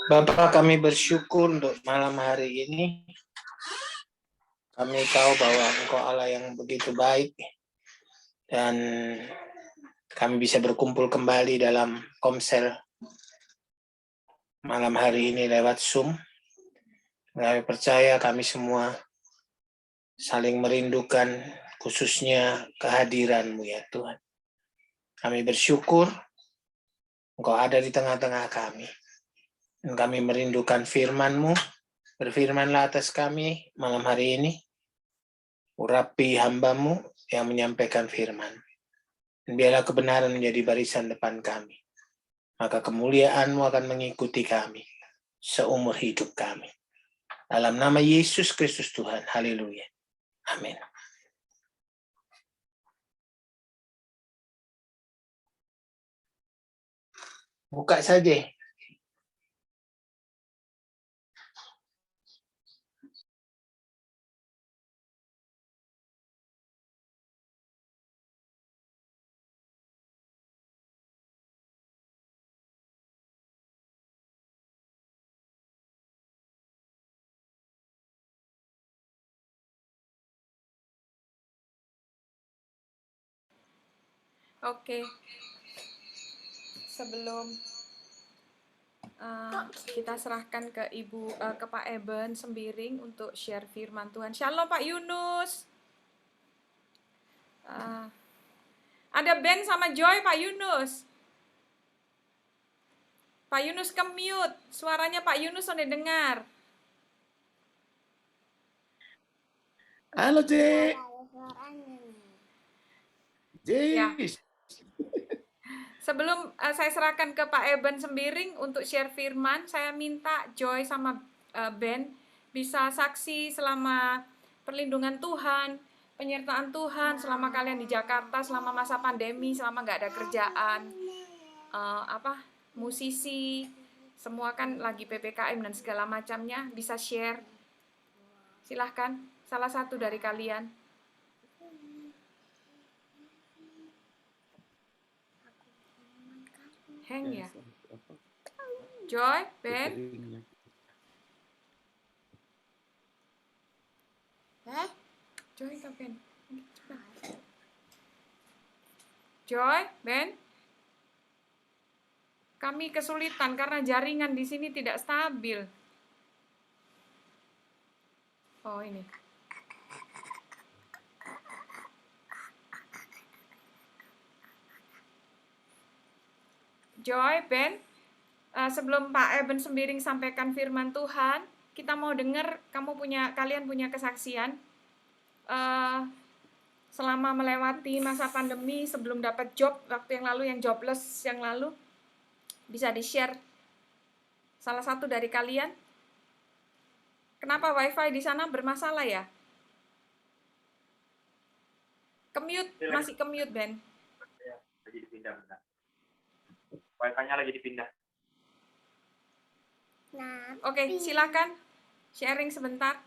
Bapak, kami bersyukur untuk malam hari ini. Kami tahu bahwa Engkau Allah yang begitu baik, dan kami bisa berkumpul kembali dalam komsel malam hari ini lewat Zoom. Kami percaya kami semua saling merindukan khususnya kehadiran-Mu ya Tuhan. Kami bersyukur Engkau ada di tengah-tengah kami. Dan kami merindukan firman-Mu. Berfirmanlah atas kami malam hari ini. Urapi hamba-Mu yang menyampaikan firman. Dan biarlah kebenaran menjadi barisan depan kami. Maka kemuliaan-Mu akan mengikuti kami seumur hidup kami. Dalam nama Yesus Kristus Tuhan. Haleluya. Amin. Buka saja. Oke, sebelum kita serahkan ke ke Pak Eben Sembiring untuk share firman Tuhan. Shalom Pak Yunus. Ada Ben sama Joy, Pak Yunus. Pak Yunus ke-mute. Suaranya Pak Yunus sudah dengar. Halo, Cik. Ya. Jis. Sebelum saya serahkan ke Pak Eben Sembiring untuk share firman, saya minta Joy sama Ben bisa saksi selama perlindungan Tuhan, penyertaan Tuhan selama kalian di Jakarta, selama masa pandemi, selama nggak ada kerjaan, musisi, semua kan lagi PPKM dan segala macamnya, bisa share. Silahkan, salah satu dari kalian. Hang ya? Joy, Ben? Joy ke Ben? Joy, Ben? Kami kesulitan karena jaringan di sini tidak stabil. Oh, ini. Joy, Ben, sebelum Pak Eben Sembiring sampaikan firman Tuhan, kita mau dengar kalian punya kesaksian selama melewati masa pandemi sebelum dapat job waktu yang lalu, yang jobless yang lalu, bisa di-share salah satu dari kalian. Kenapa wifi di sana bermasalah ya? Masih ke-mute, Ben. Lagi dipindah, benar. Wifi-nya lagi dipindah. Oke, silakan sharing sebentar.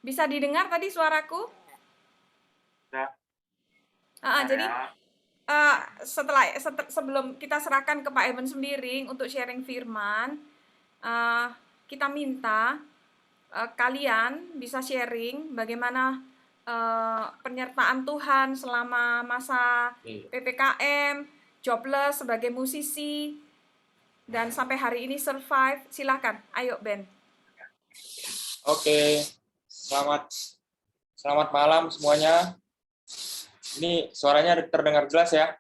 Bisa didengar tadi suaraku? Nah, Jadi sebelum kita serahkan ke Pak Eben Sembiring untuk sharing firman, kita minta kalian bisa sharing bagaimana penyertaan Tuhan selama masa PPKM, jobless sebagai musisi, dan sampai hari ini survive. Silakan, ayo Ben. Oke, selamat malam semuanya. Ini suaranya terdengar jelas ya?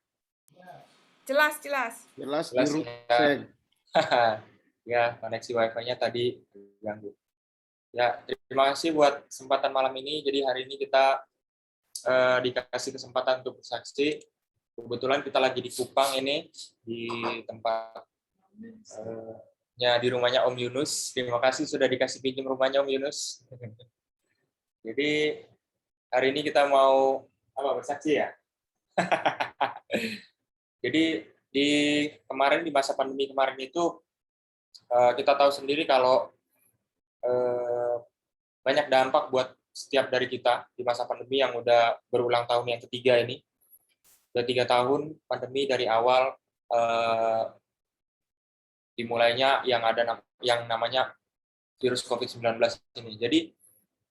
Jelas. Jelas Jelas ya. Ya, koneksi wifi-nya tadi ganggu. Ya, terima kasih buat kesempatan malam ini. Jadi hari ini kita dikasih kesempatan untuk bersaksi. Kebetulan kita lagi di Kupang ini, di tempatnya di rumahnya Om Yunus. Terima kasih sudah dikasih pinjam rumahnya Om Yunus. Jadi hari ini kita mau bersaksi ya. Jadi kemarin di masa pandemi kemarin itu kita tahu sendiri kalau banyak dampak buat setiap dari kita di masa pandemi yang udah berulang tahun yang ketiga ini. Udah 3 tahun pandemi dari awal dimulainya yang namanya virus COVID-19 ini. Jadi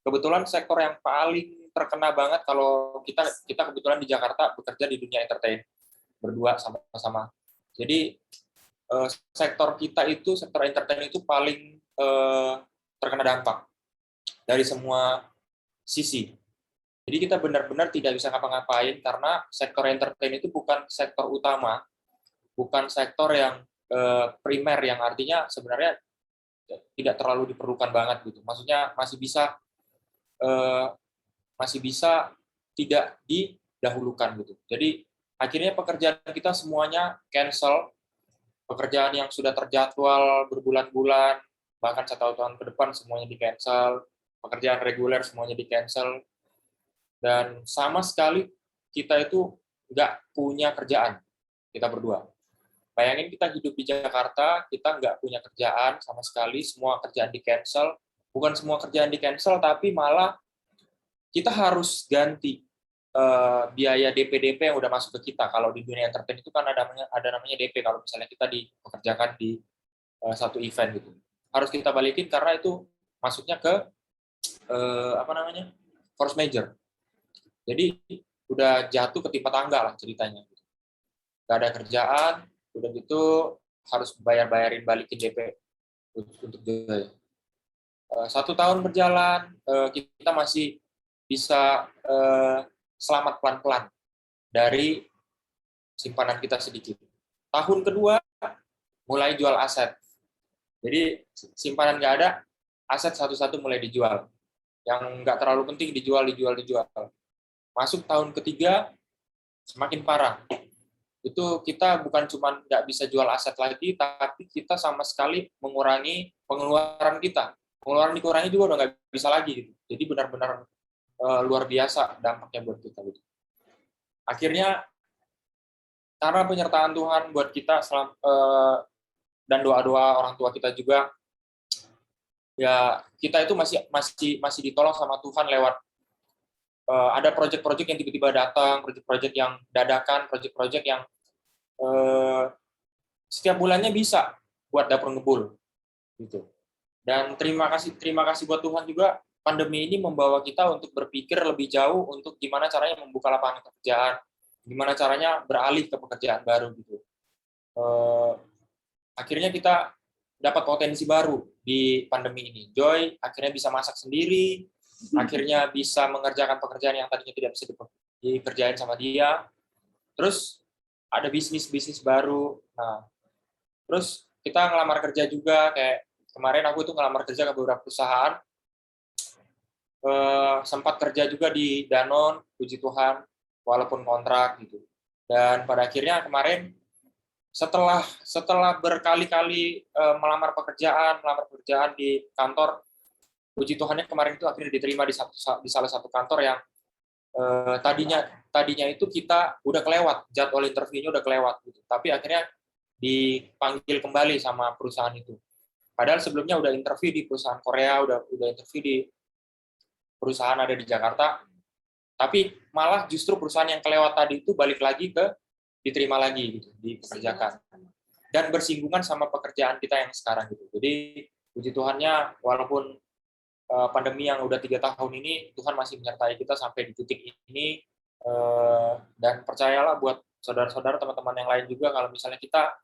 kebetulan sektor yang paling terkena banget kalau kita kebetulan di Jakarta bekerja di dunia entertain berdua sama-sama. Jadi sektor entertain itu paling terkena dampak dari semua sisi. Jadi kita benar-benar tidak bisa ngapa-ngapain karena sektor entertain itu bukan sektor utama, bukan sektor yang primer yang artinya sebenarnya tidak terlalu diperlukan banget gitu. Maksudnya masih bisa tidak didahulukan gitu. Jadi akhirnya pekerjaan kita semuanya cancel, pekerjaan yang sudah terjadwal berbulan-bulan, bahkan 1 tahun ke depan semuanya di-cancel, pekerjaan reguler semuanya di-cancel, dan sama sekali kita itu nggak punya kerjaan, kita berdua. Bayangin kita hidup di Jakarta, kita nggak punya kerjaan sama sekali, semua kerjaan di-cancel, bukan semua kerjaan di-cancel, tapi malah kita harus ganti biaya DP yang udah masuk ke kita. Kalau di dunia entertain itu kan ada namanya DP kalau misalnya kita dipekerjakan di satu event gitu. Harus kita balikin karena itu masuknya ke force major. Jadi udah jatuh ketimpa tangga lah ceritanya. Gak ada kerjaan, udah gitu harus bayarin balikin DP untuk Joy. 1 tahun berjalan, kita masih bisa selamat pelan-pelan dari simpanan kita sedikit. Tahun kedua mulai jual aset. Jadi simpanan nggak ada, aset satu-satu mulai dijual. Yang nggak terlalu penting dijual. Masuk tahun ketiga semakin parah. Itu kita bukan cuma nggak bisa jual aset lagi, tapi kita sama sekali mengurangi pengeluaran kita. Pengeluaran dikurangi juga udah nggak bisa lagi. Gitu. Jadi benar-benar luar biasa dampaknya buat kita. Gitu. Akhirnya karena penyertaan Tuhan buat kita dan doa-doa orang tua kita juga, ya kita itu masih ditolong sama Tuhan lewat ada proyek-proyek yang tiba-tiba datang, proyek-proyek yang dadakan, proyek-proyek yang setiap bulannya bisa buat dapur ngebul gitu. Dan terima kasih buat Tuhan juga, pandemi ini membawa kita untuk berpikir lebih jauh untuk gimana caranya membuka lapangan pekerjaan, gimana caranya beralih ke pekerjaan baru gitu. Akhirnya kita dapat potensi baru di pandemi ini. Joy akhirnya bisa masak sendiri, akhirnya bisa mengerjakan pekerjaan yang tadinya tidak bisa dikerjain sama dia. Terus ada bisnis baru. Nah, terus kita ngelamar kerja juga, kayak kemarin aku itu ngelamar kerja ke beberapa perusahaan. Sempat kerja juga di Danone, puji Tuhan, walaupun kontrak gitu. Dan pada akhirnya kemarin setelah berkali-kali melamar pekerjaan di kantor, puji Tuhannya kemarin itu akhirnya diterima di salah satu kantor yang tadinya itu kita udah kelewat, jadwal interviewnya udah kelewat gitu. Tapi akhirnya dipanggil kembali sama perusahaan itu. Padahal sebelumnya udah interview di perusahaan Korea, udah interview di perusahaan ada di Jakarta. Tapi malah justru perusahaan yang kelewat tadi itu balik lagi diterima lagi gitu, dipekerjakan. Dan bersinggungan sama pekerjaan kita yang sekarang gitu. Jadi puji Tuhannya walaupun pandemi yang udah 3 tahun ini, Tuhan masih menyertai kita sampai di titik ini. Dan percayalah buat saudara-saudara, teman-teman yang lain juga, kalau misalnya kita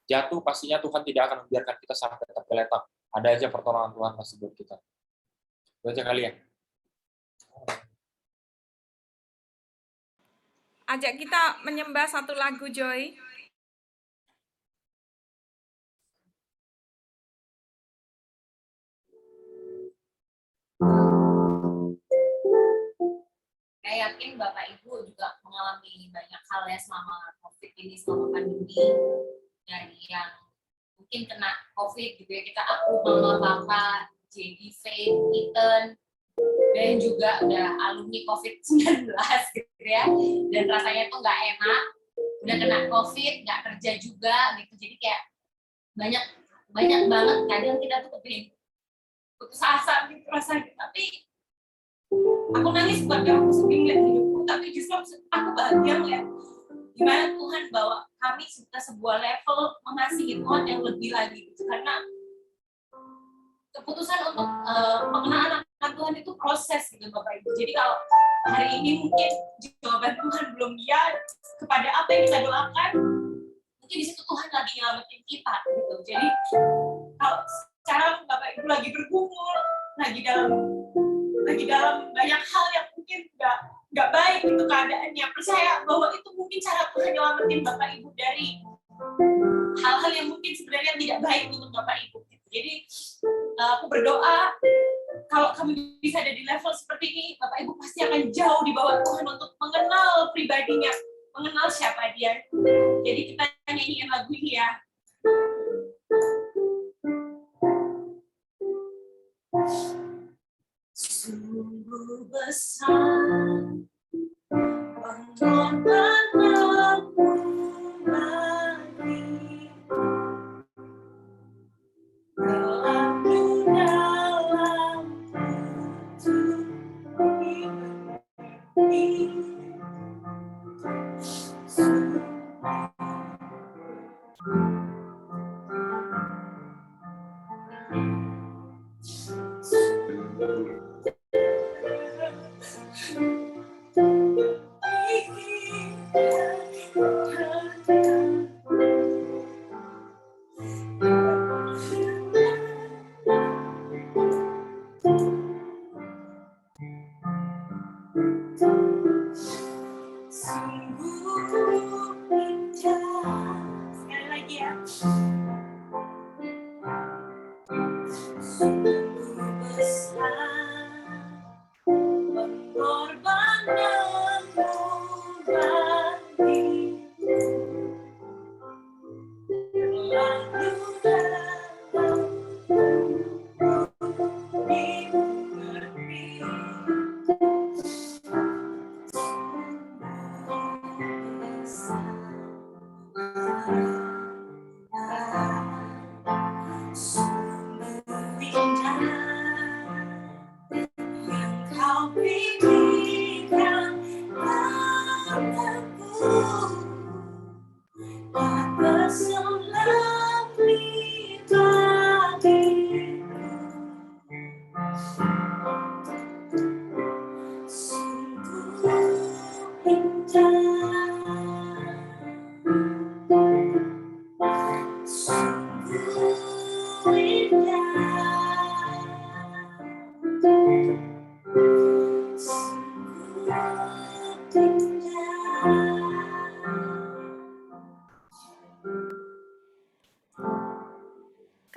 jatuh, pastinya Tuhan tidak akan membiarkan kita sampai tergeletak. Ada aja pertolongan Tuhan pasti buat kita. Itu aja kali ya. Ajak kita menyembah satu lagu, Joy. Saya yakin Bapak Ibu juga mengalami banyak hal ya selama COVID ini, selama pandemi. Dari yang mungkin kena COVID gitu ya, aku, mama, papa, jadi Faith, Ethan, dan juga udah alumni COVID-19 gitu ya. Dan rasanya tuh nggak enak, udah kena COVID, nggak kerja juga gitu. Jadi kayak banyak banget kadang kita tuh kepingin putus asa gitu rasanya. Tapi aku nangis bukan karena aku sedih ngeliat hidupku, tapi justru aku bahagia ngeliat gimana Tuhan bawa kami ke sebuah level mengasihi Tuhan yang lebih lagi gitu. Karena keputusan untuk mengenal anak Tuhan itu proses gitu Bapak Ibu. Jadi kalau hari ini mungkin jawaban Tuhan belum ya kepada apa yang kita doakan, mungkin di situ Tuhan lagi nyelamatin kita gitu. Jadi kalau sekarang Bapak Ibu lagi bergumul, lagi dalam banyak hal yang mungkin nggak baik itu keadaannya, percaya bahwa itu mungkin cara Tuhan nyelamatin Bapak Ibu dari hal-hal yang mungkin sebenarnya tidak baik untuk Bapak Ibu. Jadi aku berdoa kalau kami bisa ada di level seperti ini, Bapak Ibu pasti akan jauh di bawah Tuhan untuk mengenal pribadinya, mengenal siapa dia. Jadi kita nyanyiin lagu ini ya. Sungguh besar pengorbananmu bagi gelapku dalam ini.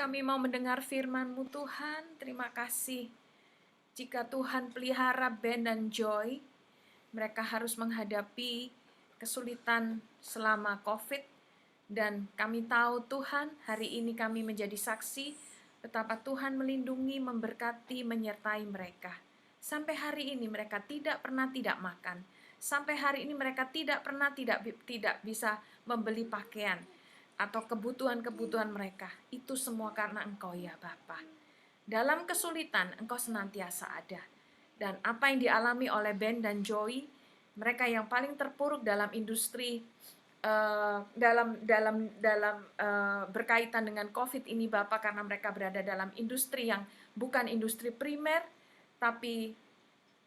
Kami mau mendengar firman-Mu Tuhan. Terima kasih. Jika Tuhan pelihara Ben dan Joy, mereka harus menghadapi kesulitan selama COVID. Dan kami tahu Tuhan, hari ini kami menjadi saksi betapa Tuhan melindungi, memberkati, menyertai mereka. Sampai hari ini mereka tidak pernah tidak makan. Sampai hari ini mereka tidak pernah tidak bisa membeli pakaian atau kebutuhan-kebutuhan mereka. Itu semua karena Engkau ya Bapa. Dalam kesulitan Engkau senantiasa ada. Dan apa yang dialami oleh Ben dan Joy, mereka yang paling terpuruk dalam industri berkaitan dengan COVID ini Bapak, karena mereka berada dalam industri yang bukan industri primer, tapi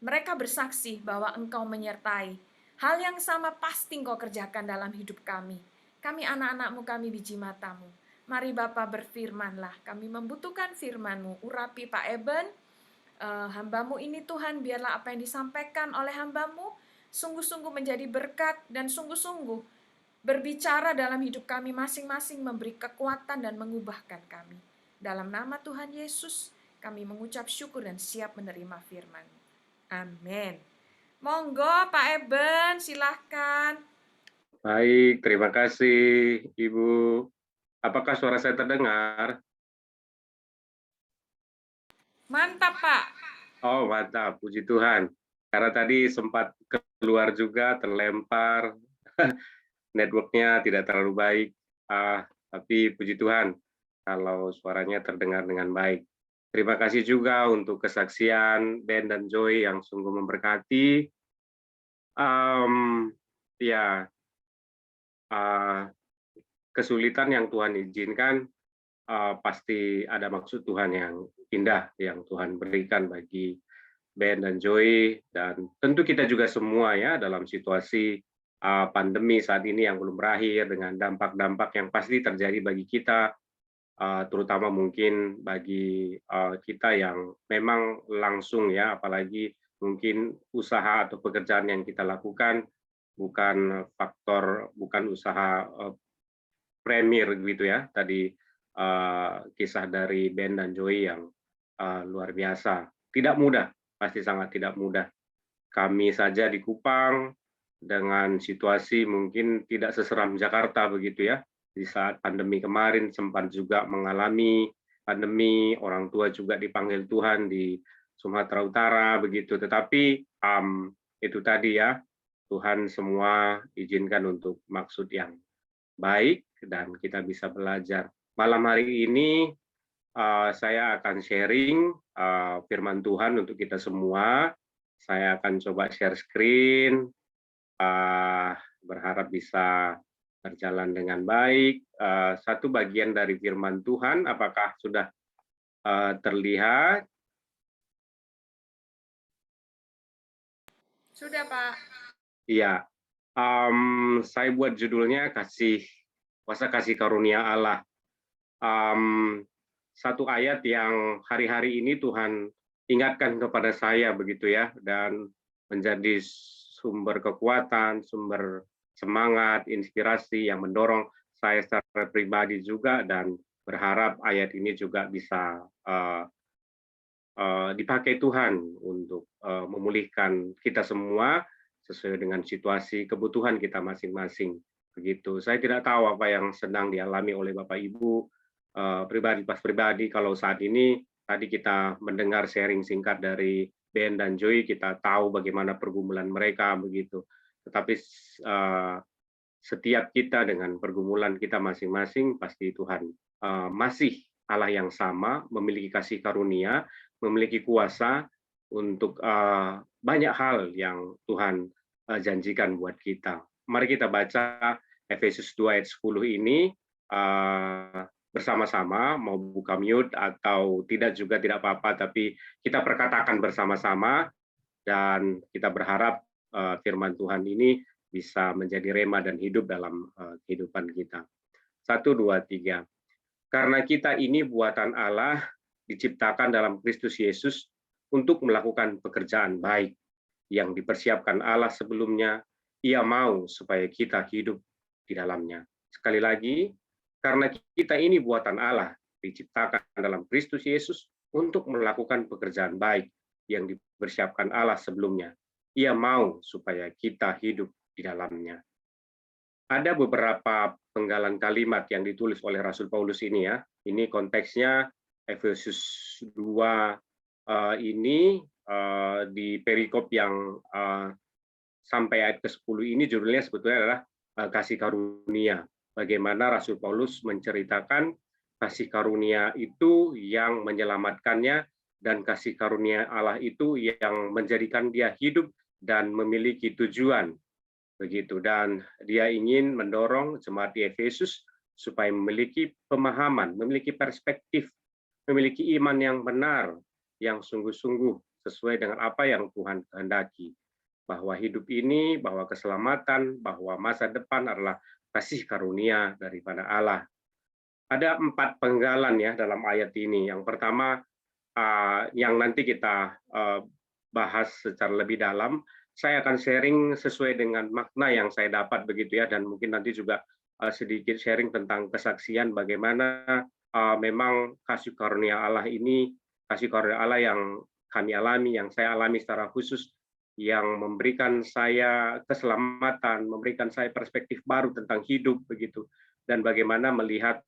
mereka bersaksi bahwa Engkau menyertai. Hal yang sama pasti Engkau kerjakan dalam hidup kami. Kami anak-anak-Mu, kami biji mata-Mu. Mari Bapa berfirman-lah. Kami membutuhkan firman-Mu. Urapi Pak Eben, hamba-Mu ini Tuhan, biarlah apa yang disampaikan oleh hamba-Mu sungguh-sungguh menjadi berkat dan sungguh-sungguh berbicara dalam hidup kami masing-masing, memberi kekuatan dan mengubahkan kami. Dalam nama Tuhan Yesus, kami mengucap syukur dan siap menerima firman. Amin. Monggo Pak Eben, silahkan. Baik, terima kasih Ibu. Apakah suara saya terdengar? Mantap Pak. Oh mantap, puji Tuhan. Karena tadi sempat keluar juga, terlempar, networknya tidak terlalu baik. Tapi puji Tuhan, kalau suaranya terdengar dengan baik. Terima kasih juga untuk kesaksian Ben dan Joy yang sungguh memberkati. Kesulitan yang Tuhan izinkan, pasti ada maksud Tuhan yang indah yang Tuhan berikan bagi Ben dan Joy, dan tentu kita juga semua ya dalam situasi pandemi saat ini yang belum berakhir, dengan dampak-dampak yang pasti terjadi bagi kita, terutama mungkin bagi kita yang memang langsung ya, apalagi mungkin usaha atau pekerjaan yang kita lakukan bukan usaha premier gitu ya. Tadi kisah dari Ben dan Joy yang luar biasa. Tidak mudah, pasti sangat tidak mudah. Kami saja di Kupang dengan situasi mungkin tidak seseram Jakarta begitu ya. Di saat pandemi kemarin sempat juga mengalami pandemi, orang tua juga dipanggil Tuhan di Sumatera Utara begitu. Tetapi itu tadi ya, Tuhan semua izinkan untuk maksud yang baik dan kita bisa belajar. Malam hari ini saya akan sharing firman Tuhan untuk kita semua. Saya akan coba share screen, berharap bisa berjalan dengan baik. Satu bagian dari firman Tuhan, apakah sudah terlihat? Sudah Pak. Iya, saya buat judulnya kuasa kasih karunia Allah. Satu ayat yang hari-hari ini Tuhan ingatkan kepada saya begitu ya, dan menjadi sumber kekuatan, sumber semangat, inspirasi yang mendorong saya secara pribadi juga, dan berharap ayat ini juga bisa dipakai Tuhan untuk memulihkan kita semua sesuai dengan situasi kebutuhan kita masing-masing. Begitu. Saya tidak tahu apa yang sedang dialami oleh Bapak Ibu pribadi. Kalau saat ini tadi kita mendengar sharing singkat dari Ben dan Joy, kita tahu bagaimana pergumulan mereka begitu. Tetapi setiap kita dengan pergumulan kita masing-masing, pasti Tuhan masih Allah yang sama, memiliki kasih karunia, memiliki kuasa untuk banyak hal yang Tuhan janjikan buat kita. Mari kita baca Efesus 2 ayat 10 ini bersama-sama, mau buka mute atau tidak juga tidak apa-apa, tapi kita perkatakan bersama-sama dan kita berharap firman Tuhan ini bisa menjadi rema dan hidup dalam kehidupan kita. 1, 2, 3. Karena kita ini buatan Allah, diciptakan dalam Kristus Yesus untuk melakukan pekerjaan baik yang dipersiapkan Allah sebelumnya. Ia mau supaya kita hidup di dalamnya. Sekali lagi, karena kita ini buatan Allah, diciptakan dalam Kristus Yesus untuk melakukan pekerjaan baik yang dipersiapkan Allah sebelumnya. Ia mau supaya kita hidup di dalamnya. Ada beberapa penggalan kalimat yang ditulis oleh Rasul Paulus ini ya. Ini konteksnya Efesus 2 ini di perikop yang sampai ayat ke-10 ini judulnya sebetulnya adalah kasih karunia. Bagaimana Rasul Paulus menceritakan kasih karunia itu yang menyelamatkannya dan kasih karunia Allah itu yang menjadikan dia hidup dan memiliki tujuan. Begitu, dan dia ingin mendorong jemaat di Efesus supaya memiliki pemahaman, memiliki perspektif, memiliki iman yang benar, yang sungguh-sungguh sesuai dengan apa yang Tuhan kehendaki. Bahwa hidup ini, bahwa keselamatan, bahwa masa depan adalah kasih karunia daripada Allah. Ada 4 penggalan ya dalam ayat ini. Yang pertama, yang nanti kita bahas secara lebih dalam, saya akan sharing sesuai dengan makna yang saya dapat begitu ya, dan mungkin nanti juga sedikit sharing tentang kesaksian bagaimana memang kasih karunia Allah ini, kasih karunia Allah yang kami alami, yang saya alami secara khusus, yang memberikan saya keselamatan, memberikan saya perspektif baru tentang hidup begitu, dan bagaimana melihat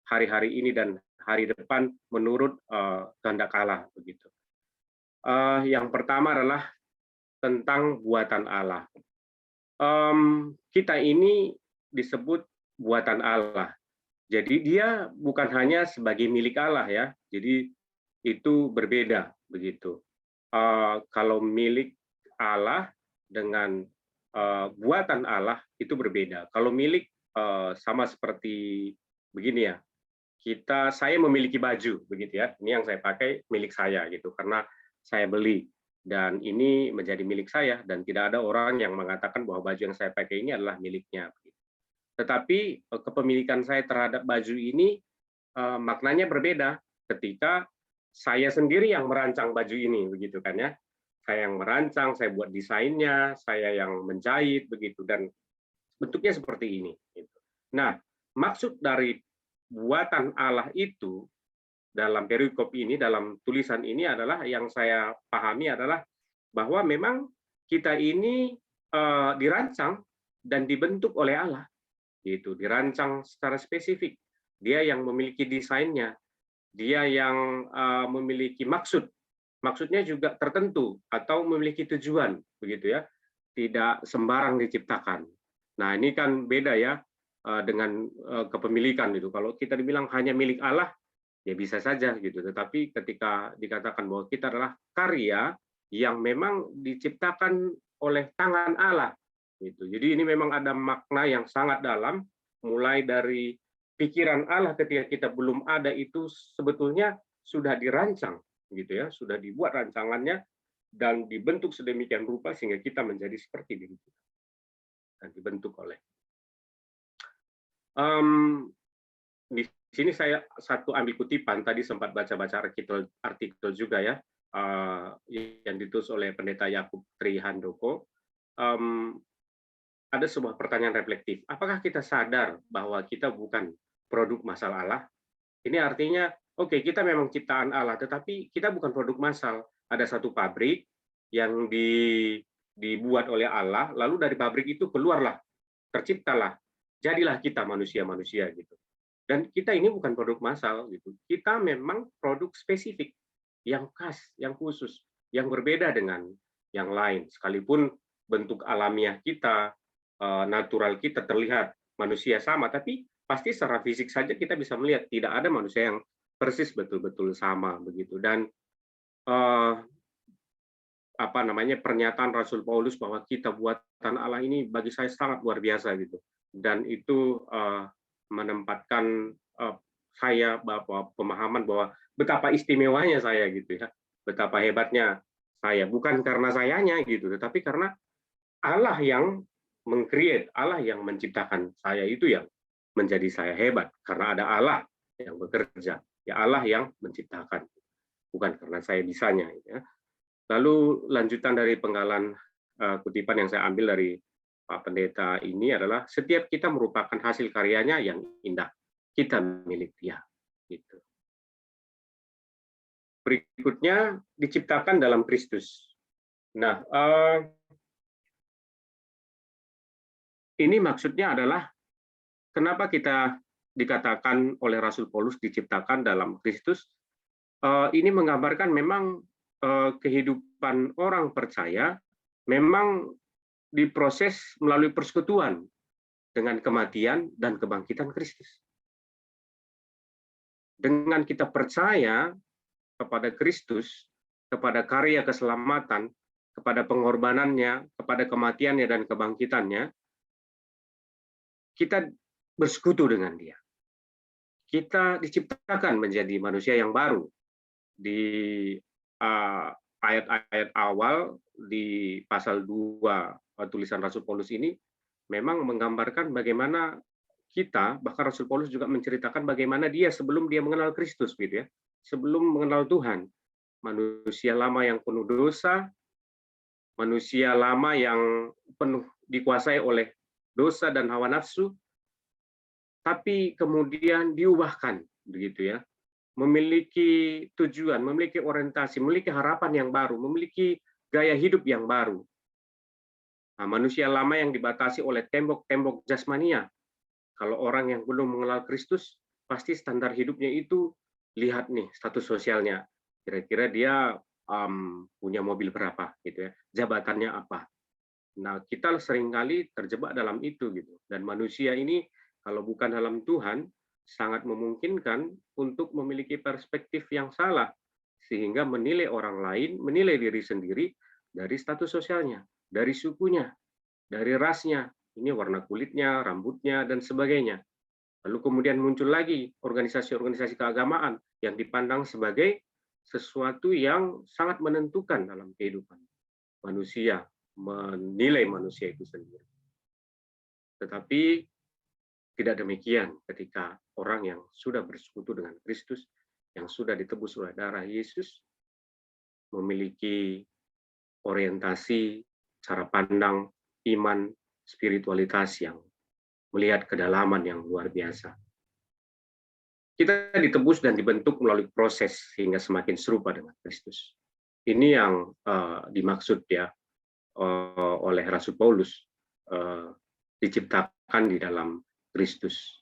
hari-hari ini dan hari depan menurut kehendak Allah begitu. Yang pertama adalah tentang buatan Allah. Kita ini disebut buatan Allah. Jadi dia bukan hanya sebagai milik Allah ya. Jadi itu berbeda begitu. Kalau milik Allah dengan buatan Allah itu berbeda. Kalau milik sama seperti begini ya. Saya memiliki baju begitu ya. Ini yang saya pakai milik saya gitu karena saya beli. Dan ini menjadi milik saya dan tidak ada orang yang mengatakan bahwa baju yang saya pakai ini adalah miliknya. Tetapi kepemilikan saya terhadap baju ini maknanya berbeda ketika saya sendiri yang merancang baju ini, begitu kan ya? Saya yang merancang, saya buat desainnya, saya yang menjahit begitu dan bentuknya seperti ini. Nah, maksud dari buatan Allah itu dalam perikop ini, dalam tulisan ini adalah yang saya pahami adalah bahwa memang kita ini dirancang dan dibentuk oleh Allah, gitu. Dirancang secara spesifik. Dia yang memiliki desainnya, dia yang memiliki maksudnya juga tertentu atau memiliki tujuan, begitu ya. Tidak sembarang diciptakan. Nah ini kan beda ya dengan kepemilikan itu. Kalau kita dibilang hanya milik Allah, ya bisa saja gitu. Tetapi ketika dikatakan bahwa kita adalah karya yang memang diciptakan oleh tangan Allah gitu. Jadi ini memang ada makna yang sangat dalam, mulai dari pikiran Allah ketika kita belum ada itu sebetulnya sudah dirancang gitu ya, sudah dibuat rancangannya dan dibentuk sedemikian rupa sehingga kita menjadi seperti diri kita dan dibentuk oleh. Di sini saya ambil kutipan, tadi sempat baca-baca artikel juga ya, yang ditulis oleh Pendeta Yakub Tri Handoko. Ada sebuah pertanyaan reflektif. Apakah kita sadar bahwa kita bukan produk massal Allah? Ini artinya, oke, kita memang ciptaan Allah, tetapi kita bukan produk massal. Ada satu pabrik yang dibuat oleh Allah, lalu dari pabrik itu keluarlah, terciptalah, jadilah kita manusia-manusia gitu. Dan kita ini bukan produk massal gitu. Kita memang produk spesifik, yang khas, yang khusus, yang berbeda dengan yang lain. Sekalipun bentuk alamiah kita, natural kita terlihat manusia sama, tapi pasti secara fisik saja kita bisa melihat tidak ada manusia yang persis betul-betul sama begitu. Dan pernyataan Rasul Paulus bahwa kita buatan Allah ini bagi saya sangat luar biasa gitu. Dan itu menempatkan saya bahwa pemahaman bahwa betapa istimewanya saya gitu ya, betapa hebatnya saya, bukan karena sayanya gitu, tetapi karena Allah yang meng-create, Allah yang menciptakan saya, itu yang menjadi saya hebat karena ada Allah yang bekerja, ya Allah yang menciptakan, bukan karena saya bisanya ya. Lalu lanjutan dari penggalan kutipan yang saya ambil dari Pak Pendeta ini adalah setiap kita merupakan hasil karyanya yang indah. Kita milik Dia. berikutnya diciptakan dalam Kristus. Nah, ini maksudnya adalah kenapa kita dikatakan oleh Rasul Paulus diciptakan dalam Kristus. Ini menggambarkan memang kehidupan orang percaya memang diproses melalui persekutuan dengan kematian dan kebangkitan Kristus. Dengan kita percaya kepada Kristus, kepada karya keselamatan, kepada pengorbanannya, kepada kematiannya dan kebangkitannya, kita bersekutu dengan Dia. Kita diciptakan menjadi manusia yang baru. Di ayat-ayat awal di pasal 2 tulisan Rasul Paulus ini memang menggambarkan bagaimana kita, bahkan Rasul Paulus juga menceritakan bagaimana dia sebelum dia mengenal Kristus, gitu ya, sebelum mengenal Tuhan, manusia lama yang penuh dosa, manusia lama yang penuh dikuasai oleh dosa dan hawa nafsu, tapi kemudian diubahkan, begitu ya, memiliki tujuan, memiliki orientasi, memiliki harapan yang baru, memiliki gaya hidup yang baru. Nah, manusia lama yang dibatasi oleh tembok-tembok jasmania. Kalau orang yang belum mengenal Kristus, pasti standar hidupnya itu, lihat nih status sosialnya. Kira-kira dia punya mobil berapa, gitu ya, jabatannya apa. Nah, kita seringkali terjebak dalam itu, gitu. Dan manusia ini, kalau bukan dalam Tuhan, sangat memungkinkan untuk memiliki perspektif yang salah, sehingga menilai orang lain, menilai diri sendiri dari status sosialnya, dari sukunya, dari rasnya, ini warna kulitnya, rambutnya, dan sebagainya. Lalu kemudian muncul lagi organisasi-organisasi keagamaan yang dipandang sebagai sesuatu yang sangat menentukan dalam kehidupan manusia, menilai manusia itu sendiri. Tetapi tidak demikian ketika orang yang sudah bersekutu dengan Kristus, yang sudah ditebus oleh darah Yesus, memiliki orientasi, cara pandang, iman, spiritualitas yang melihat kedalaman yang luar biasa. Kita ditebus dan dibentuk melalui proses sehingga semakin serupa dengan Kristus. Ini yang dimaksud ya oleh Rasul Paulus, diciptakan di dalam Kristus.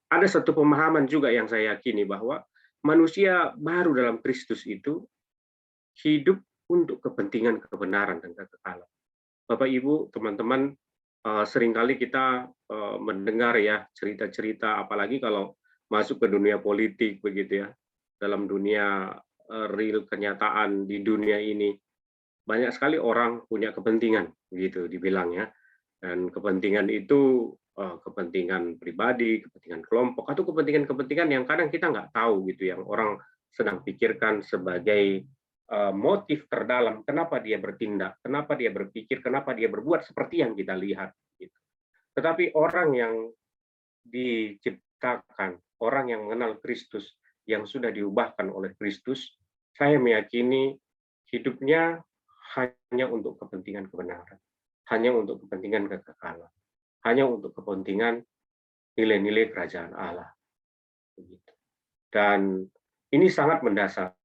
Ada satu pemahaman juga yang saya yakini bahwa manusia baru dalam Kristus itu hidup untuk kepentingan kebenaran dan kekekalan. Bapak, Ibu, teman-teman, seringkali kita mendengar ya cerita-cerita, apalagi kalau masuk ke dunia politik begitu ya, dalam dunia real kenyataan di dunia ini, banyak sekali orang punya kepentingan, gitu dibilangnya, dan kepentingan itu kepentingan pribadi, kepentingan kelompok, atau kepentingan-kepentingan yang kadang kita nggak tahu gitu, yang orang sedang pikirkan sebagai motif terdalam kenapa dia bertindak, kenapa dia berpikir, kenapa dia berbuat seperti yang kita lihat. Gitu. Tetapi orang yang diciptakan, orang yang mengenal Kristus, yang sudah diubahkan oleh Kristus, saya meyakini hidupnya hanya untuk kepentingan kebenaran, hanya untuk kepentingan kekekalan, hanya untuk kepentingan nilai-nilai kerajaan Allah. Dan ini sangat mendasar.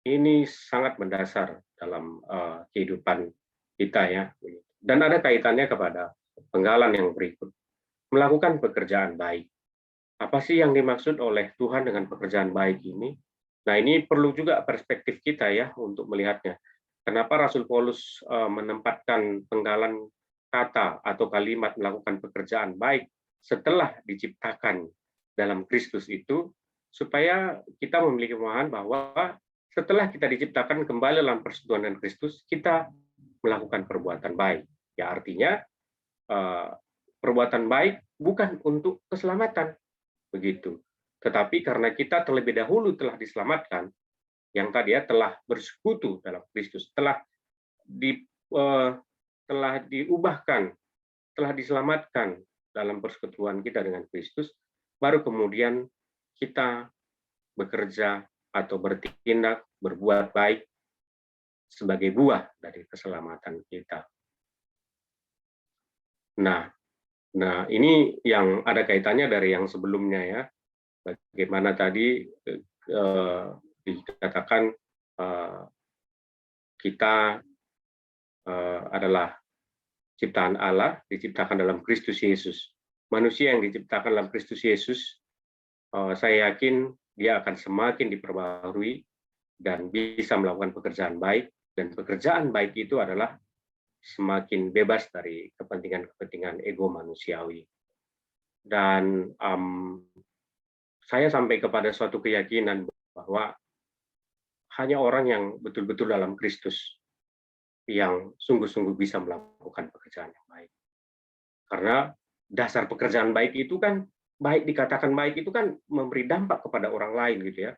Ini sangat mendasar dalam kehidupan kita ya. Dan ada kaitannya kepada penggalan yang berikut. Melakukan pekerjaan baik. Apa sih yang dimaksud oleh Tuhan dengan pekerjaan baik ini? Nah, ini perlu juga perspektif kita ya untuk melihatnya. Kenapa Rasul Paulus menempatkan penggalan kata atau kalimat melakukan pekerjaan baik setelah diciptakan dalam Kristus itu, supaya kita memiliki pemahaman bahwa setelah kita diciptakan kembali dalam persekutuan dengan Kristus, kita melakukan perbuatan baik. Ya, artinya perbuatan baik bukan untuk keselamatan, begitu. Tetapi karena kita terlebih dahulu telah diselamatkan, yang tadi ya telah bersekutu dalam Kristus, telah diubahkan, telah diselamatkan dalam persekutuan kita dengan Kristus, baru kemudian kita bekerja atau bertindak, berbuat baik sebagai buah dari keselamatan kita. Nah, ini yang ada kaitannya dari yang sebelumnya ya. Bagaimana tadi dikatakan kita adalah ciptaan Allah, diciptakan dalam Kristus Yesus. Manusia yang diciptakan dalam Kristus Yesus, saya yakin dia akan semakin diperbaharui dan bisa melakukan pekerjaan baik, dan pekerjaan baik itu adalah semakin bebas dari kepentingan-kepentingan ego manusiawi. Dan saya sampai kepada suatu keyakinan bahwa hanya orang yang betul-betul dalam Kristus yang sungguh-sungguh bisa melakukan pekerjaan yang baik. Karena dasar pekerjaan baik itu kan, baik dikatakan baik itu kan memberi dampak kepada orang lain gitu ya.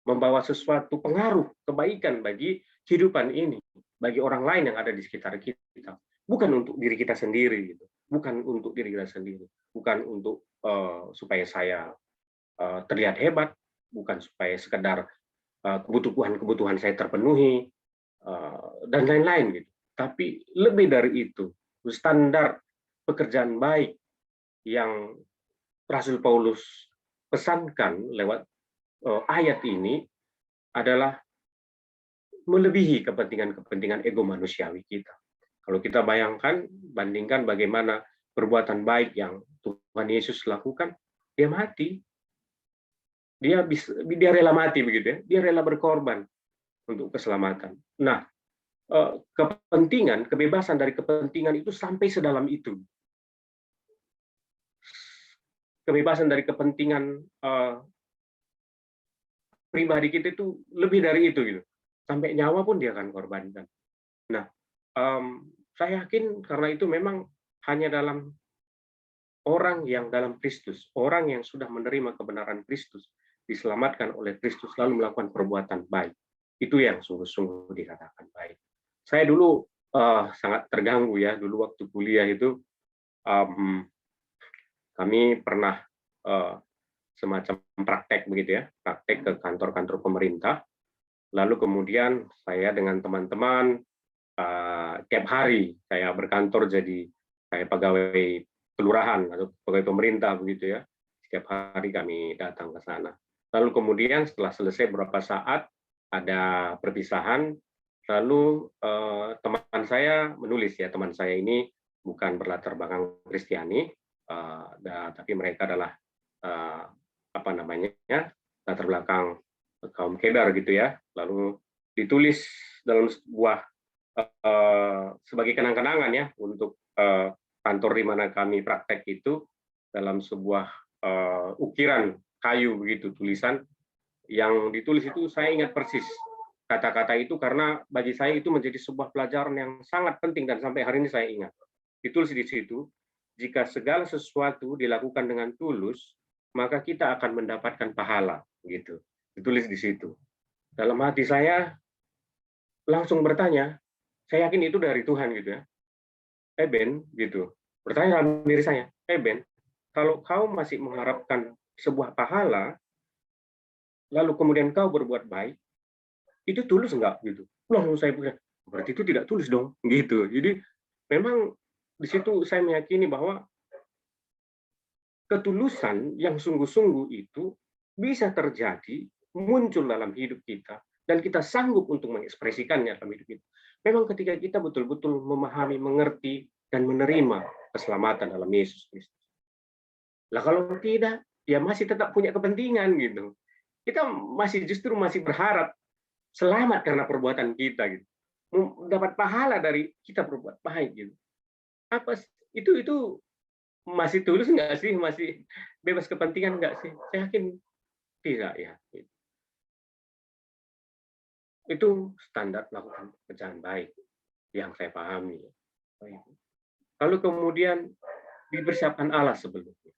Membawa sesuatu pengaruh kebaikan bagi kehidupan ini, bagi orang lain yang ada di sekitar kita. Bukan untuk diri kita sendiri gitu. Bukan untuk diri kita sendiri. Bukan untuk supaya saya terlihat hebat, bukan supaya sekedar kebutuhan saya terpenuhi, dan lain-lain gitu. Tapi lebih dari itu, standar pekerjaan baik yang Rasul Paulus pesankan lewat ayat ini adalah melebihi kepentingan-kepentingan ego manusiawi kita. Kalau kita bandingkan bagaimana perbuatan baik yang Tuhan Yesus lakukan, dia mati. Dia rela mati begitu ya. Dia rela berkorban untuk keselamatan. Nah, kebebasan dari kepentingan itu sampai sedalam itu. Kebebasan dari kepentingan pribadi kita itu lebih dari itu gitu. Sampai nyawa pun dia akan korbankan. Nah, saya yakin karena itu memang hanya dalam orang yang dalam Kristus, orang yang sudah menerima kebenaran Kristus, diselamatkan oleh Kristus lalu melakukan perbuatan baik. Itu yang sungguh-sungguh dikatakan baik. Saya dulu sangat terganggu ya, dulu waktu kuliah itu kami pernah semacam praktek begitu ya, praktek ke kantor-kantor pemerintah. Lalu kemudian saya dengan teman-teman tiap hari saya berkantor jadi kayak pegawai kelurahan atau pegawai pemerintah begitu ya. Setiap hari kami datang ke sana. Lalu kemudian setelah selesai beberapa saat ada perpisahan, lalu teman saya menulis ya, teman saya ini bukan berlatar belakang Kristiani, tapi mereka adalah latar belakang kaum Kedar gitu ya. Lalu ditulis dalam sebuah sebagai kenang-kenangan ya untuk kantor di mana kami praktek itu, dalam sebuah ukiran kayu begitu tulisan yang ditulis itu. Saya ingat persis kata-kata itu karena bagi saya itu menjadi sebuah pelajaran yang sangat penting dan sampai hari ini saya ingat. Ditulis di situ, jika segala sesuatu dilakukan dengan tulus, maka kita akan mendapatkan pahala gitu. Ditulis di situ. Dalam hati saya langsung bertanya, saya yakin itu dari Tuhan gitu ya. Ben gitu. Bertanya dalam diri saya, Ben, kalau kau masih mengharapkan sebuah pahala, lalu kemudian kau berbuat baik, itu tulus enggak gitu? Langsung saya pikir, berarti itu tidak tulus dong, gitu. Jadi memang di situ saya meyakini bahwa ketulusan yang sungguh-sungguh itu bisa terjadi, muncul dalam hidup kita, dan kita sanggup untuk mengekspresikannya dalam hidup kita. Memang ketika kita betul-betul memahami, mengerti, dan menerima keselamatan dalam Yesus Kristus. Lah kalau tidak, ya masih tetap punya kepentingan gitu. Kita justru masih berharap selamat karena perbuatan kita gitu. Dapat pahala dari kita berbuat baik gitu. Apa itu masih tulus nggak sih? Masih bebas kepentingan nggak sih? Saya yakin tidak ya. Itu standar melakukan pekerjaan baik yang saya pahami. Lalu kemudian dipersiapkan Allah sebelumnya.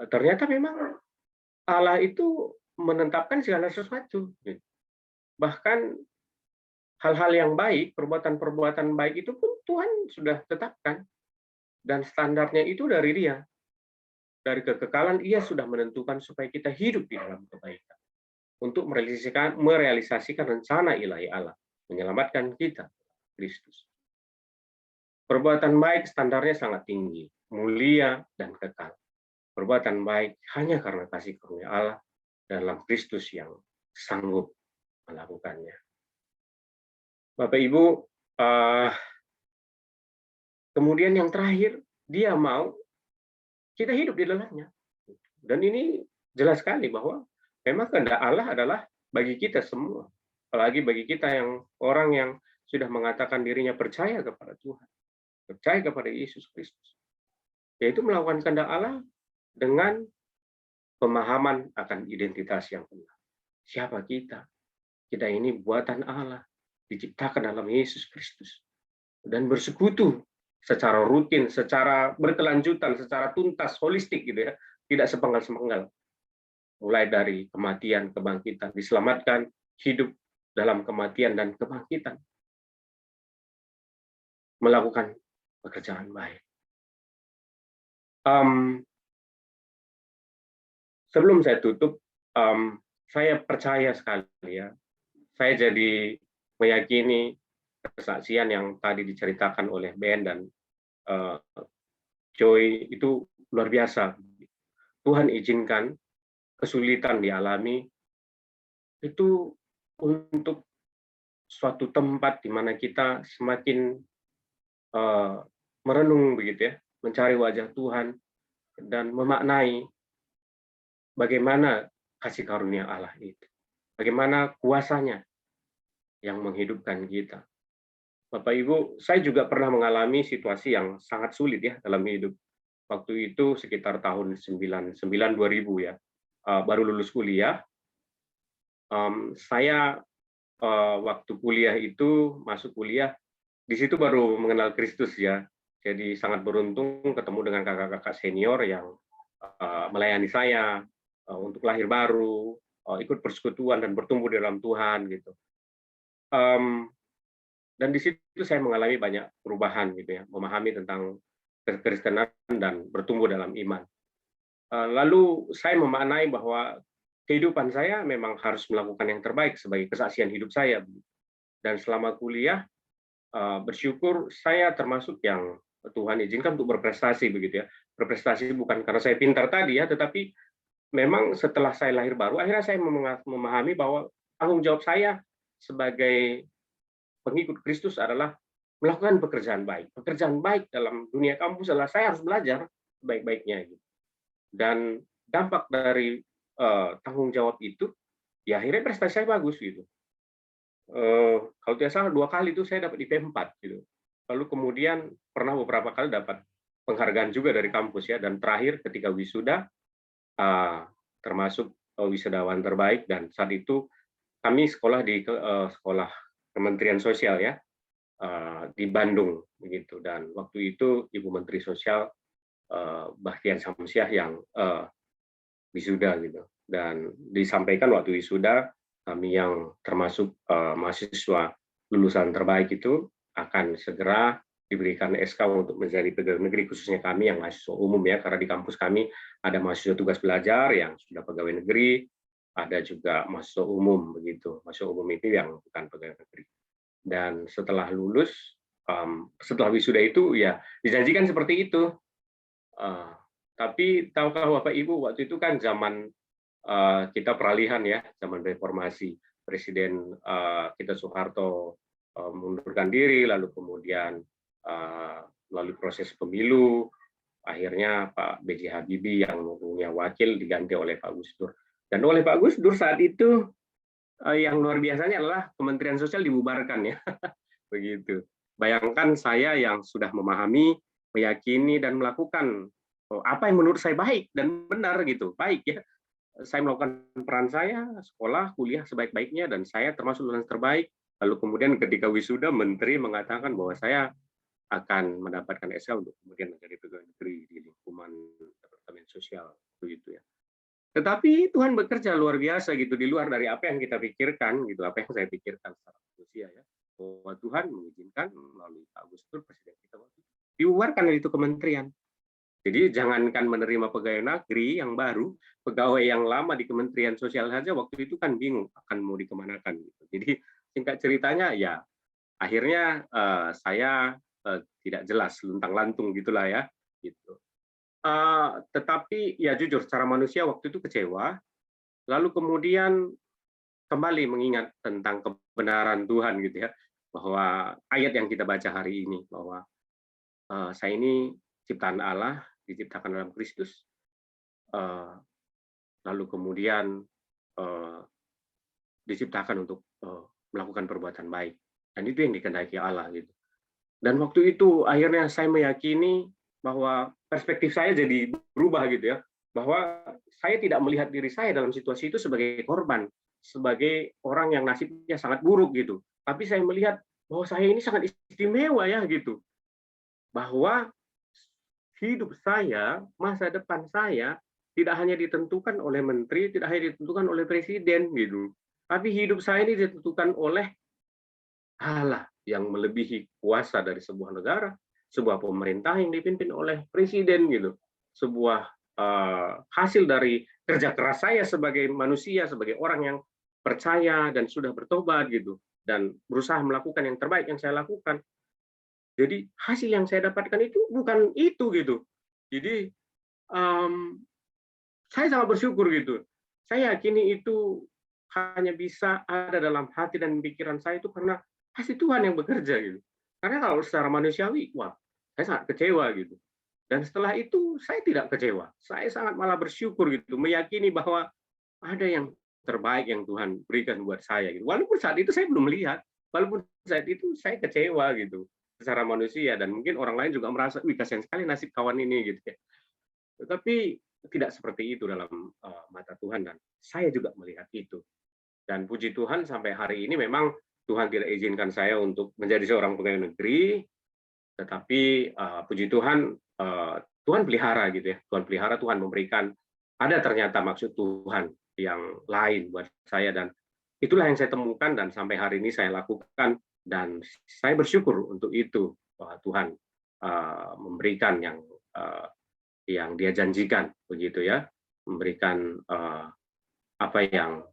Ternyata memang Allah itu menetapkan segala sesuatu. Bahkan hal-hal yang baik, perbuatan-perbuatan baik itu pun Tuhan sudah tetapkan. Dan standarnya itu dari Dia. Dari kekekalan Ia sudah menentukan supaya kita hidup di dalam kebaikan. Untuk merealisasikan rencana ilahi Allah. Menyelamatkan kita, Kristus. Perbuatan baik standarnya sangat tinggi, mulia, dan kekal. Perbuatan baik hanya karena kasih karunia Allah dalam Kristus yang sanggup melakukannya. Bapak Ibu, kemudian yang terakhir, dia mau kita hidup di dalamnya. Dan ini jelas sekali bahwa memang kehendak Allah adalah bagi kita semua. Apalagi bagi kita yang orang yang sudah mengatakan dirinya percaya kepada Tuhan, percaya kepada Yesus Kristus. Yaitu melakukan kehendak Allah dengan pemahaman akan identitas yang benar. Siapa kita? Kita ini buatan Allah, diciptakan dalam Yesus Kristus. Dan bersekutu secara rutin, secara berkelanjutan, secara tuntas, holistik gitu ya, tidak sepenggal-sepenggal. Mulai dari kematian, kebangkitan, diselamatkan, hidup dalam kematian dan kebangkitan. Melakukan pekerjaan baik. Sebelum saya tutup, saya percaya sekali ya, saya jadi meyakini kesaksian yang tadi diceritakan oleh Ben dan Joy itu luar biasa. Tuhan izinkan kesulitan dialami itu untuk suatu tempat di mana kita semakin merenung begitu ya, mencari wajah Tuhan dan memaknai bagaimana kasih karunia Allah itu, bagaimana kuasanya yang menghidupkan kita. Bapak Ibu, saya juga pernah mengalami situasi yang sangat sulit ya dalam hidup. Waktu itu sekitar tahun 99-2000 ya, baru lulus kuliah. Saya waktu kuliah itu, masuk kuliah, di situ baru mengenal Kristus ya. Jadi sangat beruntung ketemu dengan kakak-kakak senior yang melayani saya untuk lahir baru, ikut persekutuan dan bertumbuh di dalam Tuhan gitu. Dan di situ saya mengalami banyak perubahan gitu ya, memahami tentang kekristenan dan bertumbuh dalam iman. Lalu saya memaknai bahwa kehidupan saya memang harus melakukan yang terbaik sebagai kesaksian hidup saya. Dan selama kuliah, bersyukur saya termasuk yang Tuhan izinkan untuk berprestasi begitu ya. Berprestasi bukan karena saya pintar tadi ya, tetapi memang setelah saya lahir baru, akhirnya saya memahami bahwa tanggung jawab saya sebagai pengikut Kristus adalah melakukan pekerjaan baik. Pekerjaan baik dalam dunia kampus adalah saya harus belajar baik-baiknya. Dan dampak dari tanggung jawab itu, ya akhirnya prestasi saya bagus gitu. Kalau tidak salah 2 kali itu saya dapat IP 4 gitu. Lalu kemudian pernah beberapa kali dapat penghargaan juga dari kampus ya. Dan terakhir ketika wisuda, termasuk wisudawan terbaik, dan saat itu kami sekolah di sekolah Kementerian Sosial ya, di Bandung begitu. Dan waktu itu Ibu Menteri Sosial Bahtiar Samsiah yang wisuda gitu. Dan disampaikan waktu wisuda, kami yang termasuk mahasiswa lulusan terbaik itu akan segera diberikan SK untuk menjadi pegawai negeri, khususnya kami yang mahasiswa umum ya, karena di kampus kami ada mahasiswa tugas belajar yang sudah pegawai negeri, ada juga mahasiswa umum begitu. Mahasiswa umum itu yang bukan pegawai negeri. Dan setelah lulus, setelah wisuda itu ya dijanjikan seperti itu. Tapi tahukah Bapak Ibu, waktu itu kan zaman kita peralihan ya, zaman reformasi. Presiden kita Soeharto mengundurkan diri, lalu kemudian melalui proses pemilu, akhirnya Pak B.J. Habibie yang mempunyai wakil diganti oleh Pak Gus Dur. Dan oleh Pak Gus Dur saat itu yang luar biasanya adalah Kementerian Sosial dibubarkan ya, begitu. Bayangkan saya yang sudah memahami, meyakini dan melakukan apa yang menurut saya baik dan benar gitu, baik ya. Saya melakukan peran saya, sekolah, kuliah sebaik-baiknya, dan saya termasuk lulusan terbaik. Lalu kemudian ketika wisuda, Menteri mengatakan bahwa saya akan mendapatkan SK untuk kemudian menjadi pegawai negeri di lingkungan Departemen Sosial begitu ya. Tetapi Tuhan bekerja luar biasa gitu, di luar dari apa yang kita pikirkan gitu, apa yang saya pikirkan secara manusia ya. Bahwa Tuhan mengizinkan melalui Pak Gus Dur, presiden kita waktu itu, dibubarkan itu kementerian. Jadi jangankan menerima pegawai negeri yang baru, pegawai yang lama di Kementerian Sosial saja waktu itu kan bingung akan mau dikemanakan gitu. Jadi singkat ceritanya ya akhirnya saya tidak jelas, luntang-lantung gitulah ya gitu. Tetapi ya jujur secara manusia waktu itu kecewa. Lalu kemudian kembali mengingat tentang kebenaran Tuhan gitu ya, bahwa ayat yang kita baca hari ini bahwa saya ini ciptaan Allah, diciptakan dalam Kristus, lalu kemudian diciptakan untuk melakukan perbuatan baik, dan itu yang dikehendaki Allah gitu. Dan waktu itu akhirnya saya meyakini bahwa perspektif saya jadi berubah gitu ya, bahwa saya tidak melihat diri saya dalam situasi itu sebagai korban, sebagai orang yang nasibnya sangat buruk gitu, tapi saya melihat bahwa saya ini sangat istimewa ya gitu, bahwa hidup saya, masa depan saya tidak hanya ditentukan oleh menteri, tidak hanya ditentukan oleh presiden gitu, tapi hidup saya ini ditentukan oleh Allah yang melebihi kuasa dari sebuah negara, sebuah pemerintah yang dipimpin oleh presiden gitu, sebuah hasil dari kerja keras saya sebagai manusia, sebagai orang yang percaya dan sudah bertobat gitu, dan berusaha melakukan yang terbaik yang saya lakukan. Jadi hasil yang saya dapatkan itu bukan itu gitu. Jadi saya sangat bersyukur gitu. Saya yakini itu hanya bisa ada dalam hati dan pikiran saya itu karena kasih Tuhan yang bekerja gitu. Karena kalau secara manusiawi, wah, saya sangat kecewa gitu. Dan setelah itu saya tidak kecewa. Saya sangat malah bersyukur gitu, meyakini bahwa ada yang terbaik yang Tuhan berikan buat saya gitu. Walaupun saat itu saya belum melihat, walaupun saat itu saya kecewa gitu secara manusia, dan mungkin orang lain juga merasa, wih kasihan sekali nasib kawan ini gitu ya. Tetapi tidak seperti itu dalam mata Tuhan, dan saya juga melihat itu. Dan puji Tuhan sampai hari ini memang Tuhan tidak izinkan saya untuk menjadi seorang pegawai negeri, tetapi puji Tuhan, Tuhan pelihara gitu ya. Tuhan pelihara, Tuhan memberikan, ada ternyata maksud Tuhan yang lain buat saya, dan itulah yang saya temukan dan sampai hari ini saya lakukan, dan saya bersyukur untuk itu, bahwa Tuhan memberikan yang Dia janjikan begitu ya, memberikan apa yang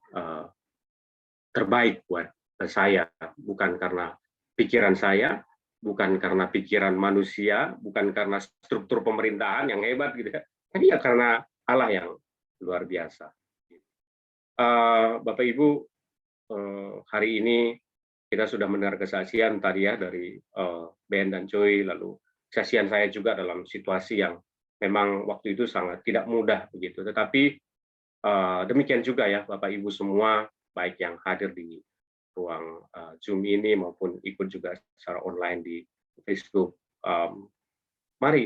terbaik buat saya, bukan karena pikiran saya, bukan karena pikiran manusia, bukan karena struktur pemerintahan yang hebat gitu ya, tapi ya karena Allah yang luar biasa. Bapak Ibu, hari ini kita sudah mendengar kesaksian tadi ya dari Ben dan Joy, lalu kesaksian saya juga dalam situasi yang memang waktu itu sangat tidak mudah begitu. Tetapi demikian juga ya Bapak Ibu semua, baik yang hadir di ruang Zoom ini maupun ikut juga secara online di Facebook. Mari,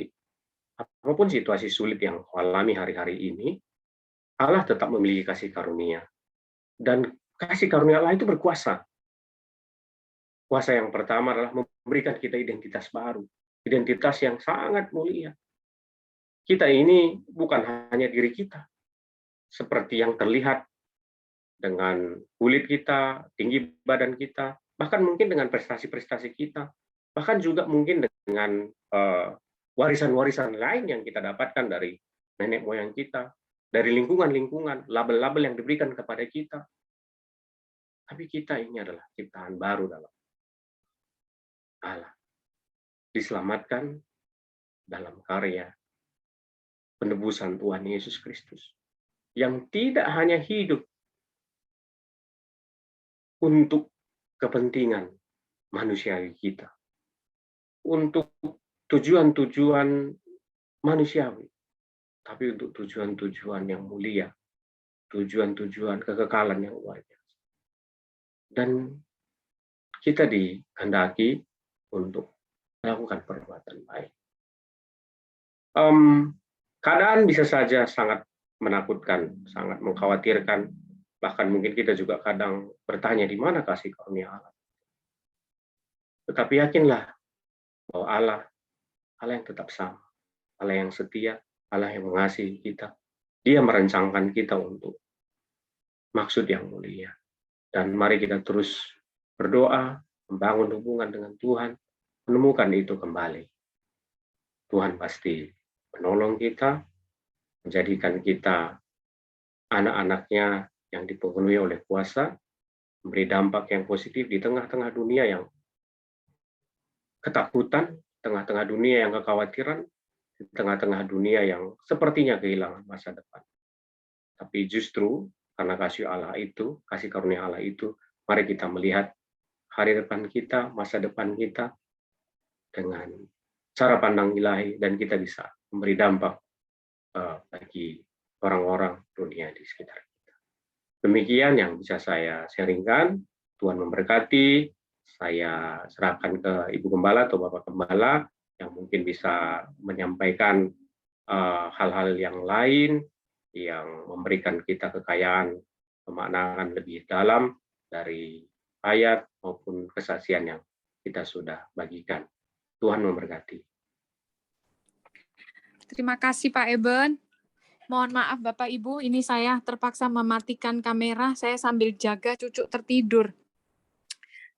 apapun situasi sulit yang alami hari-hari ini, Allah tetap memiliki kasih karunia. Dan kasih karunia Allah itu berkuasa. Kuasa yang pertama adalah memberikan kita identitas baru, identitas yang sangat mulia. Kita ini bukan hanya diri kita, seperti yang terlihat dengan kulit kita, tinggi badan kita, bahkan mungkin dengan prestasi-prestasi kita, bahkan juga mungkin dengan warisan-warisan lain yang kita dapatkan dari nenek moyang kita, dari lingkungan-lingkungan, label-label yang diberikan kepada kita. Tapi kita ini adalah ciptaan baru dalam Allah. Diselamatkan dalam karya penebusan Tuhan Yesus Kristus, yang tidak hanya hidup untuk kepentingan manusiawi kita, untuk tujuan-tujuan manusiawi, tapi untuk tujuan-tujuan yang mulia, tujuan-tujuan kekekalan yang luar biasa. Dan kita dikehendaki untuk melakukan perbuatan baik. Keadaan bisa saja sangat menakutkan, sangat mengkhawatirkan, bahkan mungkin kita juga kadang bertanya di mana kasih karunia Allah. Tetapi yakinlah bahwa Allah yang tetap sama, Allah yang setia, Allah yang mengasihi kita. Dia merancangkan kita untuk maksud yang mulia. Dan mari kita terus berdoa, membangun hubungan dengan Tuhan, menemukan itu kembali. Tuhan pasti menolong kita, menjadikan kita anak-anaknya yang dipenuhi oleh kuasa, memberi dampak yang positif di tengah-tengah dunia yang ketakutan, tengah-tengah dunia yang kekhawatiran, di tengah-tengah dunia yang sepertinya kehilangan masa depan. Tapi justru karena kasih Allah itu, kasih karunia Allah itu, mari kita melihat hari depan kita, masa depan kita dengan cara pandang ilahi, dan kita bisa memberi dampak bagi orang-orang dunia di sekitar kita. Demikian yang bisa saya sharingkan. Tuhan memberkati. Saya serahkan ke Ibu Gembala atau Bapak Gembala yang mungkin bisa menyampaikan hal-hal yang lain yang memberikan kita kekayaan pemaknaan lebih dalam dari ayat maupun kesaksian yang kita sudah bagikan. Tuhan memberkati. Terima kasih Pak Eben. Mohon maaf Bapak Ibu, ini saya terpaksa mematikan kamera, saya sambil jaga cucu tertidur.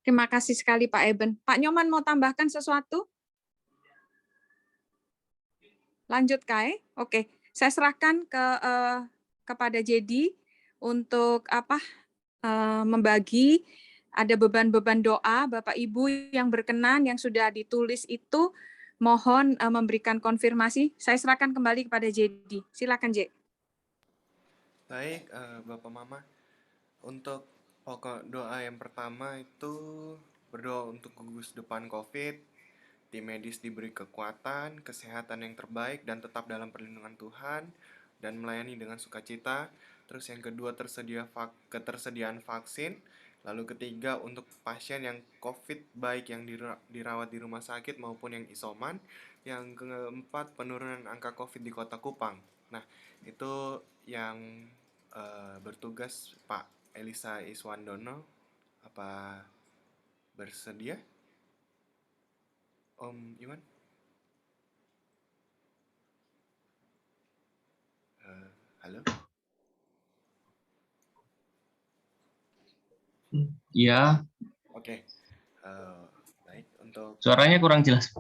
Terima kasih sekali Pak Eben. Pak Nyoman mau tambahkan sesuatu? Lanjut Kai? Oke, saya serahkan kepada Jedi untuk membagi ada beban-beban doa Bapak Ibu yang berkenan yang sudah ditulis itu mohon memberikan konfirmasi. Saya serahkan kembali kepada Jedi. Silakan J. Baik, Bapak Mama. Untuk pokok doa yang pertama itu berdoa untuk gugus depan COVID, tim medis diberi kekuatan, kesehatan yang terbaik dan tetap dalam perlindungan Tuhan dan melayani dengan sukacita. Terus yang kedua ketersediaan vaksin. Lalu ketiga untuk pasien yang COVID baik yang dirawat di rumah sakit maupun yang isoman. Yang keempat penurunan angka COVID di Kota Kupang. Nah, itu yang bertugas Pak Elisa Iswandono. Apa bersedia? Om Iwan? Halo? Iya, Oke. Baik, untuk suaranya kurang jelas.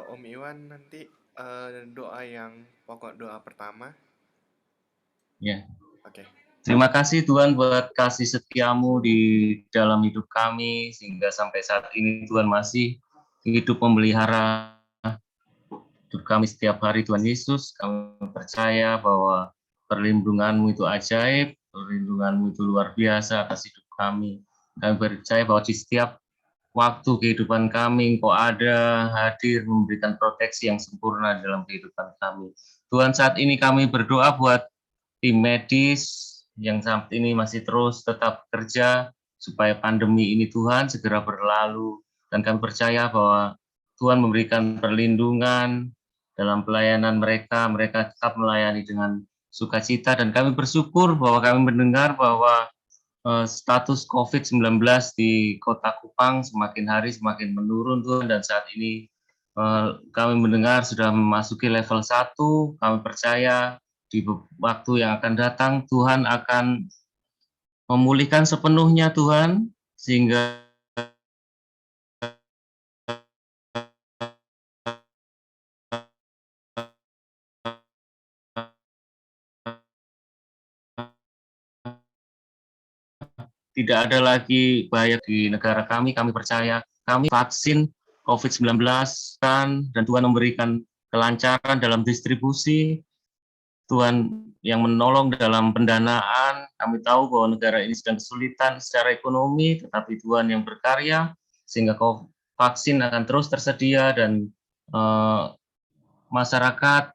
Om Iwan nanti doa yang pokok doa pertama. Ya. Oke. Terima kasih Tuhan buat kasih setiamu di dalam hidup kami, sehingga sampai saat ini Tuhan masih hidup memelihara hidup kami setiap hari Tuhan Yesus. Kami percaya bahwa perlindungan-Mu itu ajaib, perlindungan-Mu itu luar biasa atas hidup kami. Kami percaya bahwa di setiap waktu kehidupan kami, Engkau ada, hadir, memberikan proteksi yang sempurna dalam kehidupan kami. Tuhan, saat ini kami berdoa buat tim medis yang saat ini masih terus tetap bekerja, supaya pandemi ini Tuhan segera berlalu. Dan kami percaya bahwa Tuhan memberikan perlindungan dalam pelayanan mereka, mereka tetap melayani dengan sukacita, dan kami bersyukur bahwa kami mendengar bahwa status COVID-19 di Kota Kupang semakin hari semakin menurun Tuhan, dan saat ini kami mendengar sudah memasuki level 1. Kami percaya di waktu yang akan datang Tuhan akan memulihkan sepenuhnya Tuhan, sehingga tidak ada lagi bahaya di negara kami. Kami percaya kami vaksin COVID-19 dan Tuhan memberikan kelancaran dalam distribusi, Tuhan yang menolong dalam pendanaan. Kami tahu bahwa negara ini sedang kesulitan secara ekonomi, tetapi Tuhan yang berkarya sehingga vaksin akan terus tersedia, dan masyarakat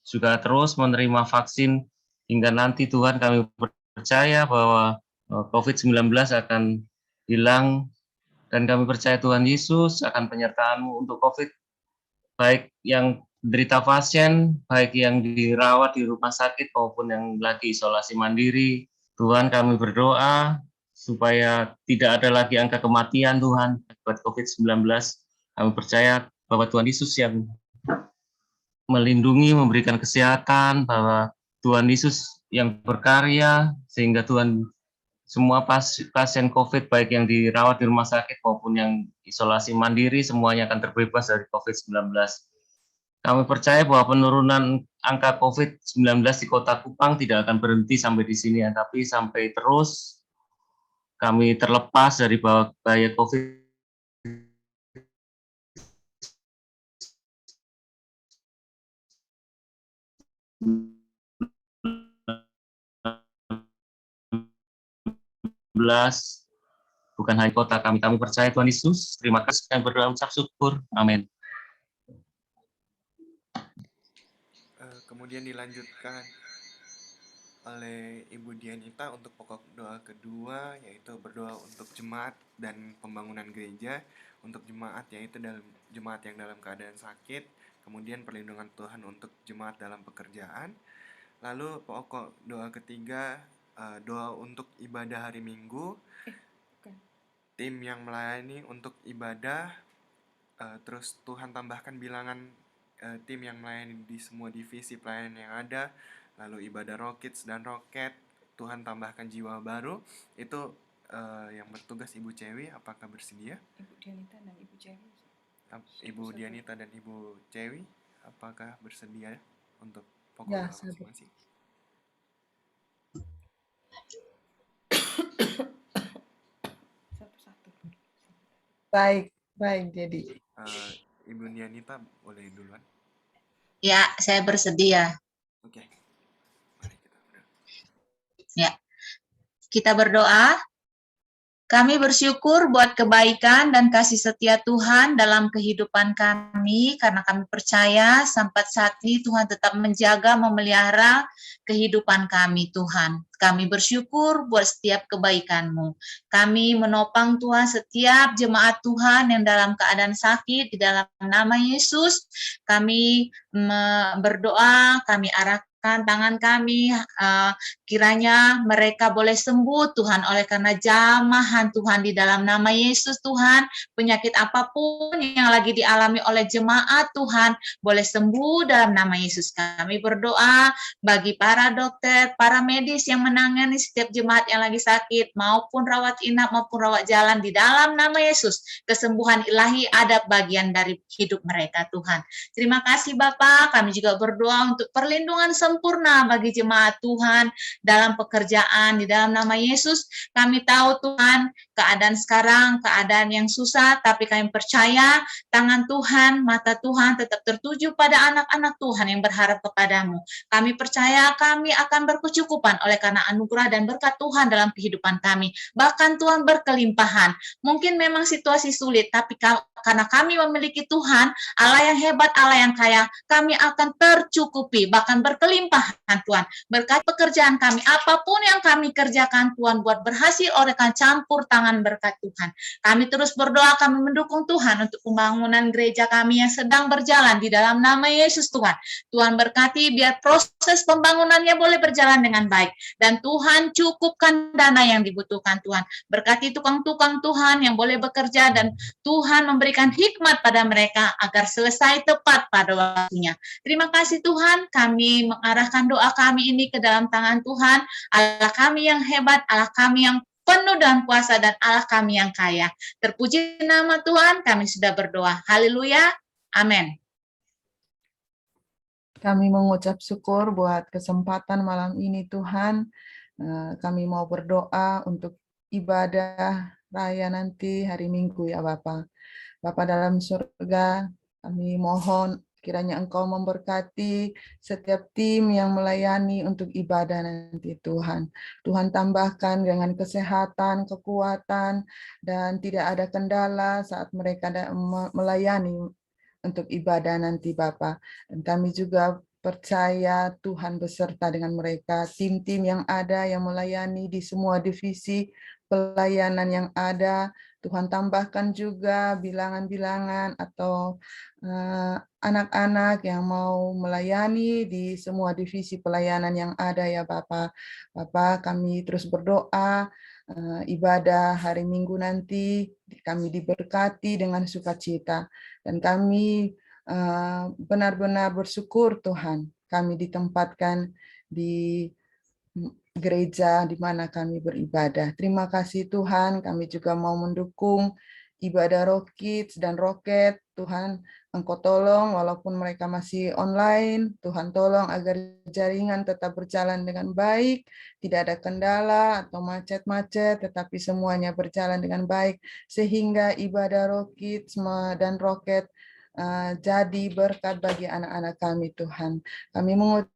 juga terus menerima vaksin hingga nanti Tuhan kami percaya bahwa COVID-19 akan hilang, dan kami percaya Tuhan Yesus akan penyertaan-Mu untuk COVID, baik yang derita pasien, baik yang dirawat di rumah sakit maupun yang lagi isolasi mandiri. Tuhan, kami berdoa supaya tidak ada lagi angka kematian Tuhan buat COVID-19. Kami percaya bahwa Tuhan Yesus yang melindungi, memberikan kesehatan, bahwa Tuhan Yesus yang berkarya, sehingga Tuhan semua pasien COVID, baik yang dirawat di rumah sakit maupun yang isolasi mandiri, semuanya akan terbebas dari COVID-19. Kami percaya bahwa penurunan angka COVID-19 di Kota Kupang tidak akan berhenti sampai di sini, tapi sampai terus kami terlepas dari bahaya COVID. bukan hanya kota kami percaya Tuhan Yesus. Terima kasih, kami berdoa mengucap syukur. Amin. Kemudian dilanjutkan oleh Ibu Dianita untuk pokok doa kedua, yaitu berdoa untuk jemaat dan pembangunan gereja, untuk jemaat yaitu jemaat yang dalam keadaan sakit, kemudian perlindungan Tuhan untuk jemaat dalam pekerjaan. Lalu pokok doa ketiga, doa untuk ibadah hari Minggu, tim yang melayani untuk ibadah, terus Tuhan tambahkan bilangan tim yang melayani di semua divisi pelayanan yang ada, lalu ibadah Rockets dan Roket, Tuhan tambahkan jiwa baru. Itu yang bertugas Ibu Cewi, apakah bersedia? Ibu Dianita dan Ibu Cewi. Ibu Dianita dan Ibu Cewi, apakah bersedia untuk pokok Ya, doa masing-masing? Satu-satu. Baik, jadi. Ibu Dianita boleh duluan. Ya, saya bersedia. Oke. Mari kita berdoa. Ya. Kita berdoa. Kami bersyukur buat kebaikan dan kasih setia Tuhan dalam kehidupan kami, karena kami percaya sampai saat ini Tuhan tetap menjaga, memelihara kehidupan kami, Tuhan. Kami bersyukur buat setiap kebaikan-Mu. Kami menopang Tuhan setiap jemaat Tuhan yang dalam keadaan sakit, di dalam nama Yesus. Kami berdoa, kami arahkan tangan kami, kiranya mereka boleh sembuh Tuhan, oleh karena jamahan Tuhan di dalam nama Yesus Tuhan. Penyakit apapun yang lagi dialami oleh jemaat Tuhan boleh sembuh dalam nama Yesus. Kami berdoa bagi para dokter, para medis yang menangani setiap jemaat yang lagi sakit, maupun rawat inap maupun rawat jalan, di dalam nama Yesus. Kesembuhan ilahi ada bagian dari hidup mereka Tuhan. Terima kasih Bapak. Kami juga berdoa untuk perlindungan sempurna bagi jemaat Tuhan dalam pekerjaan, di dalam nama Yesus. Kami tahu Tuhan, keadaan sekarang, keadaan yang susah, tapi kami percaya tangan Tuhan, mata Tuhan tetap tertuju pada anak-anak Tuhan yang berharap kepadamu. Kami percaya kami akan berkecukupan oleh karena anugerah dan berkat Tuhan dalam kehidupan kami. Bahkan Tuhan berkelimpahan. Mungkin memang situasi sulit, tapi karena kami memiliki Tuhan, Allah yang hebat, Allah yang kaya, kami akan tercukupi, bahkan berkelimpahan Tuhan. Berkat pekerjaan kami, apapun yang kami kerjakan Tuhan, buat berhasil oleh karena campur tangan berkat Tuhan. Kami terus berdoa, kami mendukung Tuhan untuk pembangunan gereja kami yang sedang berjalan di dalam nama Yesus Tuhan. Tuhan berkati biar proses pembangunannya boleh berjalan dengan baik. Dan Tuhan cukupkan dana yang dibutuhkan Tuhan. Berkati tukang-tukang Tuhan yang boleh bekerja, dan Tuhan memberikan hikmat pada mereka agar selesai tepat pada waktunya. Terima kasih Tuhan, kami mengarahkan doa kami ini ke dalam tangan Tuhan. Allah kami yang hebat, Allah kami yang penuh dengan kuasa, dan Allah kami yang kaya. Terpuji nama Tuhan, kami sudah berdoa. Haleluya, amin. Kami mengucap syukur buat kesempatan malam ini Tuhan. Kami mau berdoa untuk ibadah raya nanti hari Minggu ya Bapak. Bapa dalam surga, kami mohon kiranya Engkau memberkati setiap tim yang melayani untuk ibadah nanti Tuhan. Tuhan tambahkan dengan kesehatan, kekuatan, dan tidak ada kendala saat mereka melayani untuk ibadah nanti Bapa. Dan kami juga percaya Tuhan beserta dengan mereka, tim-tim yang ada yang melayani di semua divisi pelayanan yang ada. Tuhan tambahkan juga bilangan-bilangan atau anak-anak yang mau melayani di semua divisi pelayanan yang ada ya Bapak. Bapak, kami terus berdoa ibadah hari Minggu nanti kami diberkati dengan sukacita, dan kami benar-benar bersyukur Tuhan kami ditempatkan di gereja di mana kami beribadah. Terima kasih Tuhan, kami juga mau mendukung ibadah Rockets dan Roket. Tuhan, Engkau tolong walaupun mereka masih online, Tuhan tolong agar jaringan tetap berjalan dengan baik, tidak ada kendala atau macet-macet, tetapi semuanya berjalan dengan baik, sehingga ibadah Rockets dan Roket jadi berkat bagi anak-anak kami Tuhan. Kami mengucapkan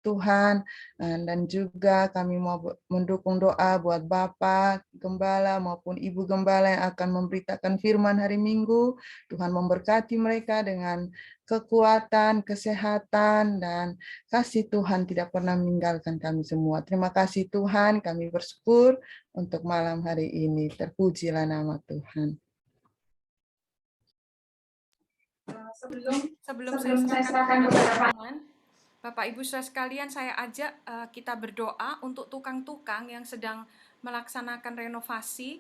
Tuhan. Dan juga kami mau mendukung doa buat Bapak Gembala maupun Ibu Gembala yang akan memberitakan firman hari Minggu. Tuhan memberkati mereka dengan kekuatan, kesehatan, dan kasih Tuhan tidak pernah meninggalkan kami semua. Terima kasih Tuhan, kami bersyukur untuk malam hari ini. Terpujilah nama Tuhan. Sebelum saya serahkan kepada Pak, Bapak Ibu Saudara sekalian, saya ajak kita berdoa untuk tukang-tukang yang sedang melaksanakan renovasi.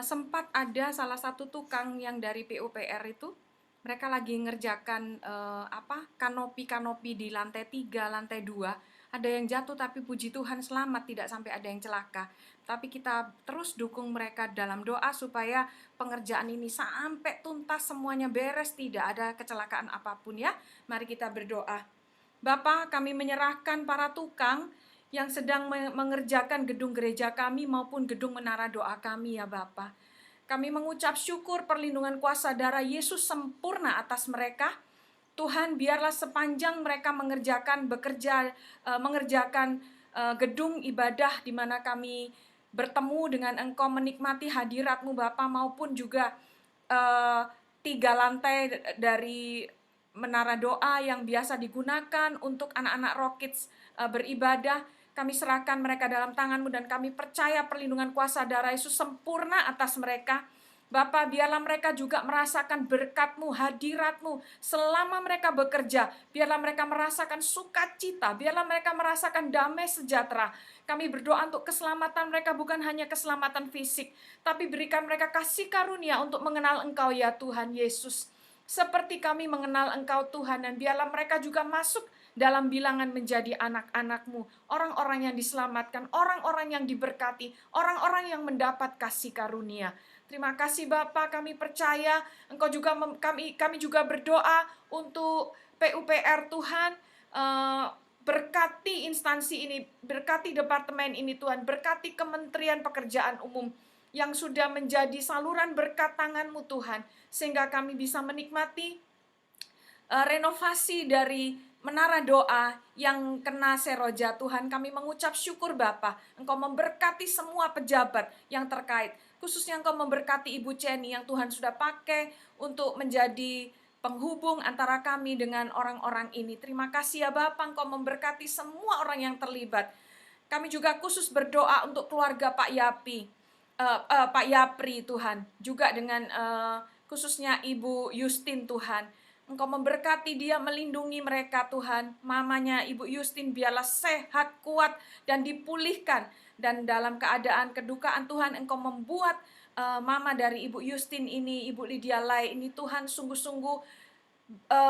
Sempat ada salah satu tukang yang dari PUPR itu, mereka lagi ngerjakan kanopi-kanopi di lantai 3, lantai 2. Ada yang jatuh tapi puji Tuhan selamat, tidak sampai ada yang celaka. Tapi kita terus dukung mereka dalam doa supaya pengerjaan ini sampai tuntas, semuanya beres, tidak ada kecelakaan apapun ya. Mari kita berdoa. Bapa, kami menyerahkan para tukang yang sedang mengerjakan gedung gereja kami maupun gedung menara doa kami ya Bapa. Kami mengucap syukur perlindungan kuasa darah Yesus sempurna atas mereka. Tuhan, biarlah sepanjang mereka mengerjakan gedung ibadah di mana kami bertemu dengan Engkau, menikmati hadirat-Mu Bapa, maupun juga 3 lantai dari menara doa yang biasa digunakan untuk anak-anak Rock Kids beribadah. Kami serahkan mereka dalam tangan-Mu dan kami percaya perlindungan kuasa darah Yesus sempurna atas mereka. Bapa, biarlah mereka juga merasakan berkat-Mu, hadirat-Mu selama mereka bekerja. Biarlah mereka merasakan sukacita, biarlah mereka merasakan damai sejahtera. Kami berdoa untuk keselamatan mereka, bukan hanya keselamatan fisik, tapi berikan mereka kasih karunia untuk mengenal Engkau ya Tuhan Yesus. Seperti kami mengenal Engkau Tuhan, dan biarlah mereka juga masuk dalam bilangan menjadi anak-anak-Mu, orang-orang yang diselamatkan, orang-orang yang diberkati, orang-orang yang mendapat kasih karunia. Terima kasih Bapa, kami percaya Engkau juga kami juga berdoa untuk PUPR Tuhan, berkati instansi ini, berkati departemen ini Tuhan, berkati Kementerian Pekerjaan Umum yang sudah menjadi saluran berkat tangan-Mu Tuhan, sehingga kami bisa menikmati renovasi dari menara doa yang kena seroja. Tuhan, kami mengucap syukur Bapa, Engkau memberkati semua pejabat yang terkait, khususnya Engkau memberkati Ibu Ceni yang Tuhan sudah pakai untuk menjadi penghubung antara kami dengan orang-orang ini. Terima kasih ya Bapa, Engkau memberkati semua orang yang terlibat. Kami juga khusus berdoa untuk keluarga Pak Yapri Tuhan, juga dengan khususnya Ibu Justin Tuhan. Engkau memberkati dia, melindungi mereka Tuhan. Mamanya Ibu Justin biarlah sehat, kuat, dan dipulihkan. Dan dalam keadaan kedukaan Tuhan, Engkau membuat mama dari Ibu Justin ini, Ibu Lydia Lai ini Tuhan sungguh-sungguh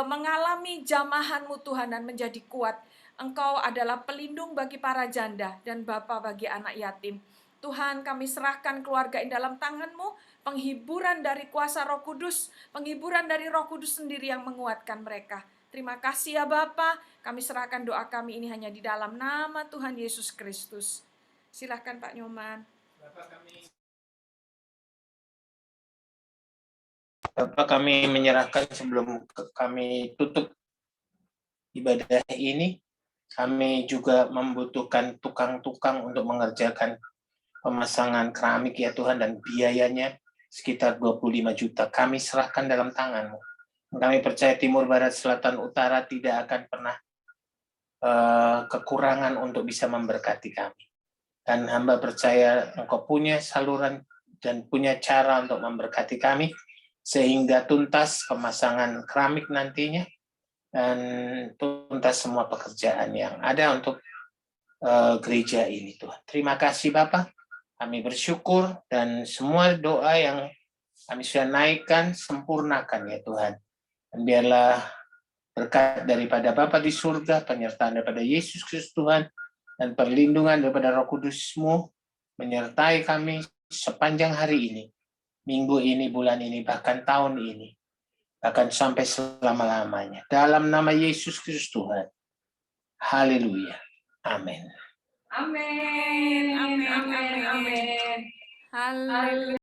mengalami jamahan-Mu Tuhan dan menjadi kuat. Engkau adalah pelindung bagi para janda dan bapa bagi anak yatim. Tuhan, kami serahkan keluarga ini dalam tangan-Mu, penghiburan dari kuasa Roh Kudus, penghiburan dari Roh Kudus sendiri yang menguatkan mereka. Terima kasih ya Bapa, kami serahkan doa kami ini hanya di dalam nama Tuhan Yesus Kristus. Silahkan Pak Nyoman. Bapak, kami menyerahkan sebelum kami tutup ibadah ini, kami juga membutuhkan tukang-tukang untuk mengerjakan pemasangan keramik ya Tuhan, dan biayanya sekitar 25 juta. Kami serahkan dalam tangan-Mu. Kami percaya timur, barat, selatan, utara tidak akan pernah kekurangan untuk bisa memberkati kami. Dan hamba percaya Engkau punya saluran dan punya cara untuk memberkati kami, sehingga tuntas pemasangan keramik nantinya, dan tuntas semua pekerjaan yang ada untuk gereja ini Tuhan. Terima kasih Bapak. Kami bersyukur dan semua doa yang kami sudah naikkan, sempurnakan ya Tuhan. Dan biarlah berkat daripada Bapa di surga, penyertaan daripada Yesus Kristus Tuhan, dan perlindungan daripada Roh Kudus-Mu menyertai kami sepanjang hari ini, minggu ini, bulan ini, bahkan tahun ini, bahkan sampai selama-lamanya. Dalam nama Yesus Kristus Tuhan. Haleluya. Amin. Amin. Amin. Amin. Amin. Haleluya.